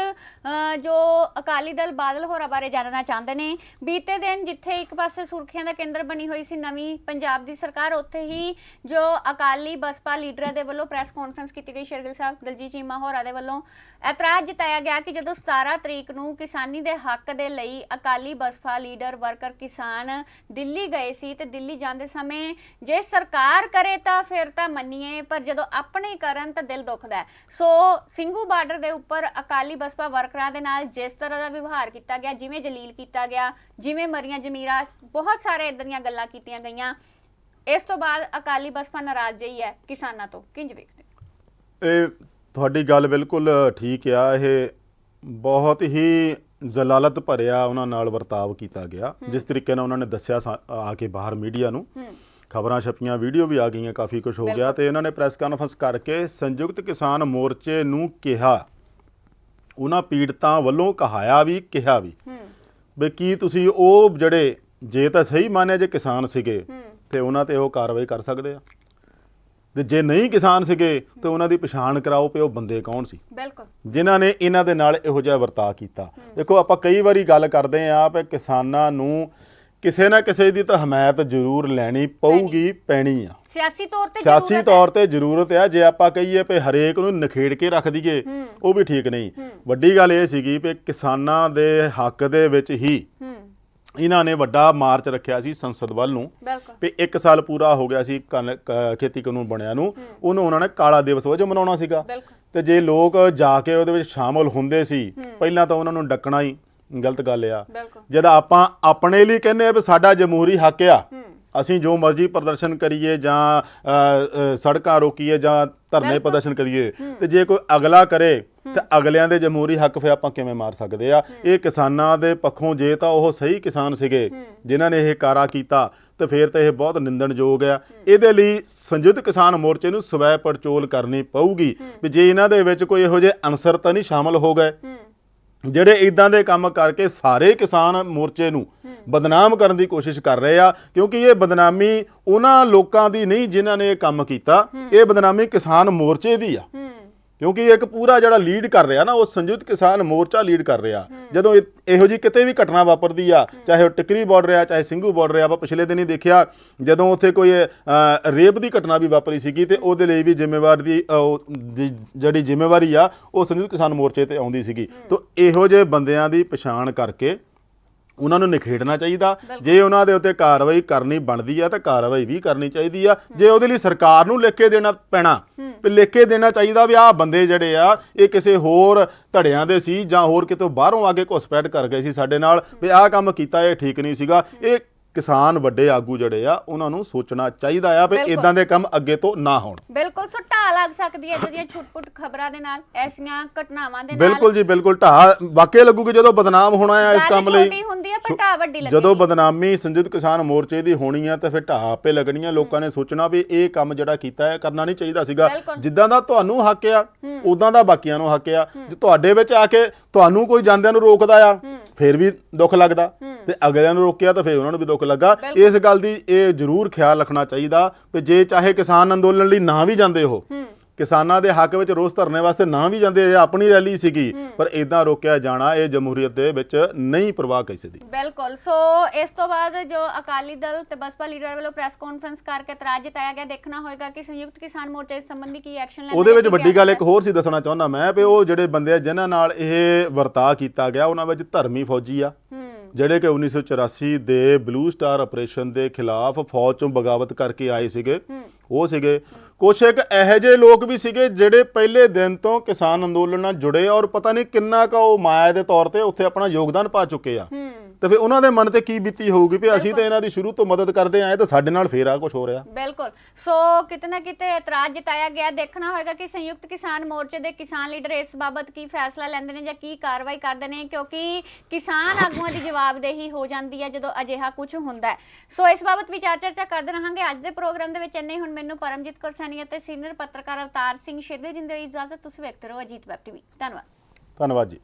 ਜੋ ਅਕਾਲੀ ਦਲ ਬਾਦਲ ਹੋਰਾਂ ਬਾਰੇ ਜਾਣਨਾ ਚਾਹੁੰਦੇ ਨੇ। ਬੀਤੇ ਦਿਨ ਜਿੱਥੇ ਇੱਕ ਪਾਸੇ ਸੁਰਖੀਆਂ ਦਾ ਕੇਂਦਰ ਬਣੀ ਹੋਈ ਸੀ ਨਵੀਂ ਪੰਜਾਬ ਦੀ ਸਰਕਾਰ, ਉੱਥੇ ਹੀ ਜੋ ਅਕਾਲੀ ਬਸਪਾ ਲੀਡਰਾਂ ਦੇ ਵੱਲੋਂ ਪ੍ਰੈਸ ਕਾਨਫਰੰਸ ਕੀਤੀ ਗਈ। ਸ਼ੇਰਗਿੱਲ ਸਾਹਿਬ, ਦਲਜੀਤ ਚੀਮਾ ਹੋਰਾਂ ਦੇ ਵੱਲੋਂ ਇਤਰਾਜ਼ ਜਤਾਇਆ ਗਿਆ ਕਿ ਜਦੋਂ 17 ਤਰੀਕ ਨੂੰ ਕਿਸਾਨੀ ਦੇ ਹੱਕ ਦੇ ਲਈ ਅਕਾਲੀ ਬਸਪਾ ਲੀਡਰ ਵਰਕਰ ਕਿਸਾਨ ਦਿੱਲੀ ਗਏ ਸੀ, ਤੇ ਦਿੱਲੀ ਜਾਂਦੇ ਸਮੇਂ ਜੇ ਸਰਕਾਰ ਕਰੇ ਤਾਂ ਫਿਰ ਤਾਂ ਮੰਨੀਏ, ਪਰ ਜਦੋਂ ਆਪਣੇ ਕਰਨ ਤਾਂ ਦਿਲ ਦੁਖਦਾ ਹੈ। ਸੋ ਸਿੰਘੂ ਬਾਰਡਰ ਦੇ ਉੱਪਰ ਅਕਾਲੀ ਬਸਪਾ ਵਰਕਰਾਂ ਦੇ ਨਾਲ ਜਿਸ ਤਰ੍ਹਾਂ ਦਾ ਵਿਵਹਾਰ ਕੀਤਾ ਗਿਆ, ਜਿਵੇਂ ਜਲੀਲ ਕੀਤਾ ਗਿਆ, ਜਿਵੇਂ ਮਰੀਆਂ ਜ਼ਮੀਰਾਂ, ਬਹੁਤ ਸਾਰੇ ਇਦਾਂ ਦੀਆਂ ਗੱਲਾਂ ਕੀਤੀਆਂ ਗਈਆਂ, ਇਸ ਤੋਂ ਬਾਅਦ ਅਕਾਲੀ ਬਸਪਾ ਨਾਰਾਜ਼ ਜਿਹੀ ਹੈ ਕਿਸਾਨਾਂ ਤੋਂ। ਕਿੰਜ ਵੇਖਦੇ? ਇਹ ਤੁਹਾਡੀ ਗੱਲ ਬਿਲਕੁਲ ਠੀਕ ਆ। ਇਹ ਬਹੁਤ ਹੀ ਜ਼ਲਾਲਤ ਭਰਿਆ ਉਹਨਾਂ ਨਾਲ ਵਰਤਾਵ ਕੀਤਾ ਗਿਆ। ਜਿਸ ਤਰੀਕੇ ਨਾਲ ਉਹਨਾਂ ਨੇ ਦੱਸਿਆ ਆ ਕੇ ਬਾਹਰ ਮੀਡੀਆ ਨੂੰ, ਖਬਰਾਂ ਛਪੀਆਂ, ਵੀਡੀਓ ਵੀ ਆ ਗਈਆਂ, ਕਾਫੀ ਕੁਝ ਹੋ ਗਿਆ। ਤੇ ਇਹਨਾਂ ਨੇ ਪ੍ਰੈਸ ਕਾਨਫਰੰਸ ਕਰਕੇ ਸੰਯੁਕਤ ਕਿਸਾਨ ਮੋਰਚੇ ਨੂੰ ਕਿਹਾ, ਉਹਨਾਂ ਪੀੜਤਾਂ ਵੱਲੋਂ ਕਹਾਇਆ ਵੀ, ਕਿਹਾ ਵੀ ਕੀ ਤੁਸੀਂ ਉਹ ਜਿਹੜੇ ਜੇ ਤਾਂ ਸਹੀ ਮੰਨਿਆ ਜੇ ਕਿਸਾਨ ਸੀਗੇ ਤੇ ਉਹਨਾਂ ਤੇ ਉਹ ਕਾਰਵਾਈ ਕਰ ਸਕਦੇ ਆ, ਤੇ ਜੇ ਨਹੀਂ ਕਿਸਾਨ ਸੀਗੇ ਤੇ ਉਹਨਾਂ ਦੀ ਪਛਾਣ ਕਰਾਓ ਕਿ ਉਹ ਬੰਦੇ ਕੌਣ ਸੀ ਜਿਨ੍ਹਾਂ ਨੇ ਇਹਨਾਂ ਦੇ ਨਾਲ ਇਹੋ ਜਿਹਾ ਵਰਤਾਅ ਕੀਤਾ। ਦੇਖੋ, ਆਪਾਂ ਕਈ ਵਾਰੀ ਗੱਲ ਕਰਦੇ ਆ ਕਿ ਕਿਸਾਨਾਂ ਨੂੰ ਕਿਸੇ ਨਾ ਕਿਸੇ ਦੀ ਤਾਂ ਹਮਾਇਤ ਜ਼ਰੂਰ ਲੈਣੀ ਪਊਗੀ, ਪੈਣੀ ਆ, ਸਿਆਸੀ ਤੌਰ ਤੇ ਜ਼ਰੂਰਤ ਆ। ਜੇ ਆਪਾਂ ਕਹੀਏ ਵੀ ਹਰੇਕ ਨੂੰ ਨਖੇੜ ਕੇ ਰੱਖ ਦਈਏ, ਉਹ ਵੀ ਠੀਕ ਨਹੀਂ। ਵੱਡੀ ਗੱਲ ਇਹ ਸੀਗੀ ਵੀ ਕਿਸਾਨਾਂ ਦੇ ਹੱਕ ਦੇ ਵਿੱਚ ਹੀ ਇਹਨਾਂ ਨੇ ਵੱਡਾ ਮਾਰਚ ਰੱਖਿਆ ਸੀ ਸੰਸਦ ਵੱਲ ਨੂੰ, ਵੀ 1 ਸਾਲ ਪੂਰਾ ਹੋ ਗਿਆ ਸੀ ਖੇਤੀ ਕਾਨੂੰਨ ਬਣਿਆ ਨੂੰ, ਉਹਨੂੰ ਉਹਨਾਂ ਨੇ ਕਾਲਾ ਦਿਵਸ ਵਜੋਂ ਮਨਾਉਣਾ ਸੀਗਾ। ਤੇ ਜੇ ਲੋਕ ਜਾ ਕੇ ਉਹਦੇ ਵਿੱਚ ਸ਼ਾਮਲ ਹੁੰਦੇ ਸੀ ਪਹਿਲਾਂ ਤਾਂ ਉਹਨਾਂ ਨੂੰ ਡੱਕਣਾ ਹੀ ਗਲਤ ਗੱਲ ਆ। ਬਿਲਕੁਲ ਜਦ ਆਪਾਂ ਆਪਣੇ ਲਈ ਕਹਿੰਦੇ ਆ ਵੀ ਸਾਡਾ ਜਮਹੂਰੀ ਹੱਕ ਆ, ਅਸੀਂ ਜੋ ਮਰਜ਼ੀ ਪ੍ਰਦਰਸ਼ਨ ਕਰੀਏ ਜਾਂ ਸੜਕਾਂ ਰੋਕੀਏ ਜਾਂ ਧਰਨੇ ਪ੍ਰਦਰਸ਼ਨ ਕਰੀਏ, ਤੇ ਜੇ ਕੋਈ ਅਗਲਾ ਕਰੇ ਤੇ ਅਗਲਿਆਂ ਦੇ ਜਮਹੂਰੀ ਹੱਕ ਫਿਰ ਆਪਾਂ ਕਿਵੇਂ ਮਾਰ ਸਕਦੇ ਆ। ਇਹ ਕਿਸਾਨਾਂ ਦੇ ਪੱਖੋਂ ਜੇ ਤਾਂ ਉਹ ਸਹੀ ਕਿਸਾਨ ਸੀਗੇ ਜਿਨ੍ਹਾਂ ਨੇ ਇਹ ਕਾਰਾ ਕੀਤਾ ਤੇ ਫਿਰ ਤਾਂ ਇਹ ਬਹੁਤ ਨਿੰਦਣਯੋਗ ਆ। ਇਹਦੇ ਲਈ ਸੰਯੁਕਤ ਕਿਸਾਨ ਮੋਰਚੇ ਨੂੰ ਸਵੈ ਪੜਚੋਲ ਕਰਨੀ ਪਊਗੀ ਵੀ ਜੇ ਇਹਨਾਂ ਦੇ ਵਿੱਚ ਕੋਈ ਇਹੋ ਜਿਹੇ ਅਨਸਰ ਤਾਂ ਨਹੀਂ ਸ਼ਾਮਲ ਹੋ ਗਏ ਜਿਹੜੇ ਇਦਾਂ ਦੇ ਕੰਮ ਕਰਕੇ ਸਾਰੇ ਕਿਸਾਨ ਮੋਰਚੇ ਨੂੰ ਬਦਨਾਮ ਕਰਨ ਦੀ ਕੋਸ਼ਿਸ਼ ਕਰ ਰਹੇ ਆ। ਕਿਉਂਕਿ ਇਹ ਬਦਨਾਮੀ ਉਹਨਾਂ ਲੋਕਾਂ ਦੀ ਨਹੀਂ ਜਿਨ੍ਹਾਂ ਨੇ ਇਹ ਕੰਮ ਕੀਤਾ, ਇਹ ਬਦਨਾਮੀ ਕਿਸਾਨ ਮੋਰਚੇ ਦੀ ਆ। ਕਿਉਂਕਿ ਇੱਕ ਪੂਰਾ ਜਿਹੜਾ ਲੀਡ ਕਰ ਰਿਹਾ ਨਾ ਉਹ ਸੰਯੁਕਤ ਕਿਸਾਨ ਮੋਰਚਾ ਲੀਡ ਕਰ ਰਿਹਾ। ਜਦੋਂ ਇਹੋ ਜੀ ਕਿਤੇ ਵੀ ਘਟਨਾ ਵਾਪਰਦੀ ਆ, ਚਾਹੇ ਉਹ ਟਿਕਰੀ ਬਾਰਡਰ ਆ ਚਾਹੇ ਸਿੰਘੂ ਬਾਰਡਰ ਆ, ਆਪਾਂ ਪਿਛਲੇ ਦਿਨ ਹੀ ਦੇਖਿਆ ਜਦੋਂ ਉੱਥੇ ਕੋਈ ਰੇਪ ਦੀ ਘਟਨਾ ਵੀ ਵਾਪਰੀ ਸੀਗੀ ਤੇ ਉਹਦੇ ਲਈ ਵੀ ਜਿਹੜੀ ਜ਼ਿੰਮੇਵਾਰੀ ਆ ਉਹ ਸੰਯੁਕਤ ਕਿਸਾਨ ਮੋਰਚੇ ਤੇ ਆਉਂਦੀ ਸੀਗੀ। ਤਾਂ ਇਹੋ ਜਿਹੇ ਬੰਦਿਆਂ ਦੀ ਪਛਾਣ ਕਰਕੇ ਉਹਨਾਂ ਨੂੰ ਨਿਖੇੜਨਾ ਚਾਹੀਦਾ। ਜੇ ਉਹਨਾਂ ਦੇ ਉੱਤੇ ਕਾਰਵਾਈ ਕਰਨੀ ਬਣਦੀ ਆ ਤਾਂ ਕਾਰਵਾਈ ਵੀ ਕਰਨੀ ਚਾਹੀਦੀ ਆ। ਜੇ ਉਹਦੇ ਲਈ ਸਰਕਾਰ ਨੂੰ ਲਿਖ ਕੇ ਦੇਣਾ ਪੈਣਾ, ਲਿਖ ਕੇ ਦੇਣਾ ਚਾਹੀਦਾ ਵੀ ਆਹ ਬੰਦੇ ਜਿਹੜੇ ਆ ਇਹ ਕਿਸੇ ਹੋਰ ਧੜਿਆਂ ਦੇ ਸੀ ਜਾਂ ਹੋਰ ਕਿਤੋਂ ਬਾਹਰੋਂ ਆ ਕੇ ਘੁਸਪੈਠ ਕਰ ਗਏ ਸੀ ਸਾਡੇ ਨਾਲ, ਵੀ ਆਹ ਕੰਮ ਕੀਤਾ ਇਹ ਠੀਕ ਨਹੀਂ ਸੀਗਾ। ਇਹ ਕਿਸਾਨ ਵੱਡੇ ਆਗੂ ਜਿਹੜੇ ਆ ਉਹਨਾਂ ਨੂੰ ਸੋਚਣਾ ਚਾਹੀਦਾ ਆ ਵੀ ਇਦਾਂ ਦੇ ਕੰਮ ਅੱਗੇ ਤੋਂ ਨਾ ਹੋਣ। ਬਿਲਕੁਲ, ਸੋ ਢਾਹ ਲੱਗ ਸਕਦੀ ਹੈ ਜਿਹੜੀਆਂ ਛੁੱਟ-ਪੁੱਟ ਖਬਰਾਂ ਦੇ ਨਾਲ, ਐਸੀਆਂ ਘਟਨਾਵਾਂ ਦੇ ਨਾਲ। ਬਿਲਕੁਲ ਜੀ ਬਿਲਕੁਲ, ਢਾਹ ਵਾਕਿਆ ਲੱਗੂਗੀ ਜਦੋਂ ਬਦਨਾਮ ਹੋਣਾ ਆ ਇਸ ਕੰਮ ਲਈ। ਛੋਟੀ ਹੁੰਦੀ ਹੈ ਪਰ ਢਾਹ ਵੱਡੀ ਲੱਗੇਗੀ। ਜਦੋਂ ਬਦਨਾਮੀ ਸੰਯੁਕਤ ਕਿਸਾਨ ਮੋਰਚੇ ਦੀ ਹੋਣੀ ਆ ਤਾਂ ਫਿਰ ਢਾਹ ਆਪੇ ਲੱਗਣੀਆਂ। ਲੋਕਾਂ ਨੇ ਸੋਚਣਾ ਵੀ ਇਹ ਕੰਮ ਜਿਹੜਾ ਕੀਤਾ ਹੈ ਕਰਨਾ ਨਹੀਂ ਚਾਹੀਦਾ ਸੀਗਾ। ਜਿੱਦਾਂ ਦਾ ਤੁਹਾਨੂੰ ਹੱਕ ਆ ਉਦਾਂ ਦਾ ਬਾਕੀਆਂ ਨੂੰ ਹੱਕ ਆ। ਜੇ ਤੁਹਾਡੇ ਵਿੱਚ ਆ ਕੇ ਤੁਹਾਨੂੰ ਕੋਈ ਜਾਂਦਿਆਂ ਨੂੰ ਰੋਕਦਾ ਆ ਫਿਰ ਵੀ ਦੁੱਖ ਲੱਗਦਾ, ਤੇ ਅਗਲਿਆਂ ਨੂੰ ਰੋਕਿਆ ਤਾਂ ਫਿਰ ਉਹਨਾਂ ਨੂੰ ਵੀ ਦੁੱਖ ਲੱਗਾ। ਇਸ ਗੱਲ ਦੀ ਇਹ ਜ਼ਰੂਰ ਖਿਆਲ ਰੱਖਣਾ ਚਾਹੀਦਾ ਵੀ ਜੇ ਚਾਹੇ ਕਿਸਾਨ ਅੰਦੋਲਨ ਲਈ ਨਾ ਵੀ ਜਾਂਦੇ ਹੋ, ਕਿਸਾਨਾਂ ਦੇ ਹੱਕ ਵਿੱਚ ਰੋਸ ਧਰਨੇ ਵਾਸਤੇ ਨਾ ਵੀ ਜਾਂਦੇ, ਇਹ ਆਪਣੀ ਰੈਲੀ ਸੀਗੀ, ਪਰ ਇਦਾਂ ਰੋਕਿਆ ਜਾਣਾ ਇਹ ਜਮਹੂਰੀਅਤ ਦੇ ਵਿੱਚ ਨਹੀਂ ਪ੍ਰਵਾਹ ਕਿਸੇ ਦੀ। ਬਿਲਕੁਲ। ਸੋ ਇਸ ਤੋਂ ਬਾਅਦ ਜੋ ਅਕਾਲੀ ਦਲ ਤੇ ਬਸਪਾ ਲੀਡਰ ਵੱਲੋਂ ਪ੍ਰੈਸ ਕਾਨਫਰੰਸ ਕਰਕੇ ਇਤਰਾਜ਼ ਜਤਾਇਆ ਗਿਆ, ਦੇਖਣਾ ਹੋਏਗਾ ਕਿ ਸੰਯੁਕਤ ਕਿਸਾਨ ਮੋਰਚਾ ਇਸ ਸੰਬੰਧੀ ਕੀ ਐਕਸ਼ਨ ਲੈਂਦਾ। ਉਹਦੇ ਵਿੱਚ ਵੱਡੀ ਗੱਲ ਇੱਕ ਹੋਰ ਸੀ ਦੱਸਣਾ ਚਾਹੁੰਦਾ ਮੈਂ ਵੀ ਉਹ ਜਿਹੜੇ ਬੰਦੇ ਜਿਨ੍ਹਾਂ ਨਾਲ ਇਹ ਵਰਤਾਅ ਕੀਤਾ ਗਿਆ ਉਹਨਾਂ ਵਿੱਚ ਧਰਮੀ ਫੌਜੀ ਆ ਜਿਹੜੇ ਕਿ 1984 ਦੇ ਬਲੂ ਸਟਾਰ ਆਪਰੇਸ਼ਨ ਦੇ ਖਿਲਾਫ ਫੌਜ ਚੋਂ ਬਗਾਵਤ ਕਰਕੇ ਆਏ ਸੀਗੇ। ਉਹ ਸੀਗੇ ਕੁਛ ਇੱਕ ਇਹੋ ਜਿਹੇ ਲੋਕ ਵੀ ਸੀਗੇ ਜਿਹੜੇ ਪਹਿਲੇ ਦਿਨ ਤੋਂ ਕਿਸਾਨ ਅੰਦੋਲਨ ਨਾਲ ਜੁੜੇ ਔਰ ਪਤਾ ਨਹੀਂ ਕਿੰਨਾ ਕੁ ਉਹ ਮਾਇਆ ਦੇ ਤੌਰ ਤੇ ਉੱਥੇ ਆਪਣਾ ਯੋਗਦਾਨ ਪਾ ਚੁੱਕੇ ਆ। ਤੇ ਫਿਰ ਉਹਨਾਂ ਦੇ ਮਨ ਤੇ ਕੀ ਬੀਤੀ ਹੋਊਗੀ ਵੀ ਅਸੀਂ ਤਾਂ ਇਹਨਾਂ ਦੀ ਸ਼ੁਰੂ ਤੋਂ ਮਦਦ ਕਰਦੇ ਆਏ ਤਾਂ ਸਾਡੇ ਨਾਲ ਫੇਰ ਆ ਕੁਝ ਹੋ ਰਿਹਾ। ਬਿਲਕੁਲ। ਸੋ ਕਿਤੇ ਨਾ ਕਿਤੇ ਇਤਰਾਜ਼ ਜਤਾਇਆ ਗਿਆ, ਦੇਖਣਾ ਹੋਏਗਾ ਕਿ ਸੰਯੁਕਤ ਕਿਸਾਨ ਮੋਰਚੇ ਦੇ ਕਿਸਾਨ ਲੀਡਰ ਇਸ ਬਾਬਤ ਕੀ ਫੈਸਲਾ ਲੈਂਦੇ ਨੇ ਜਾਂ ਕੀ ਕਾਰਵਾਈ ਕਰਦੇ ਨੇ, ਕਿਉਂਕਿ ਕਿਸਾਨ ਆਗੂਆਂ ਦੀ ਜਵਾਬਦੇਹੀ ਹੋ ਜਾਂਦੀ ਹੈ ਜਦੋਂ ਅਜਿਹਾ ਕੁਝ ਹੁੰਦਾ ਹੈ। ਸੋ ਇਸ ਬਾਬਤ ਵਿਚਾਰ ਚਰਚਾ ਕਰਦੇ ਰਹਾਂਗੇ। ਅੱਜ ਦੇ ਪ੍ਰੋਗਰਾਮ ਦੇ ਵਿੱਚ ਇੰਨੇ। ਹੁਣ ਮੈਨੂੰ ਪਰਮਜੀਤ ਕੌਰ ਸੈਣੀ ਅਤੇ ਸੀਨੀਅਰ ਪੱਤਰਕਾਰ ਅਵਤਾਰ ਸਿੰਘ ਸ਼ੇਰਗਿੱਲ ਜਿੰਦੇ ਇਜਾਜ਼ਤ। ਤੁਸੀਂ ਵੇਖਦੇ ਰਹੋ ਅਜੀਤ ਵੈਬ ਟੀਵੀ। ਧੰਨਵਾਦ। ਧੰਨਵਾਦ ਜੀ।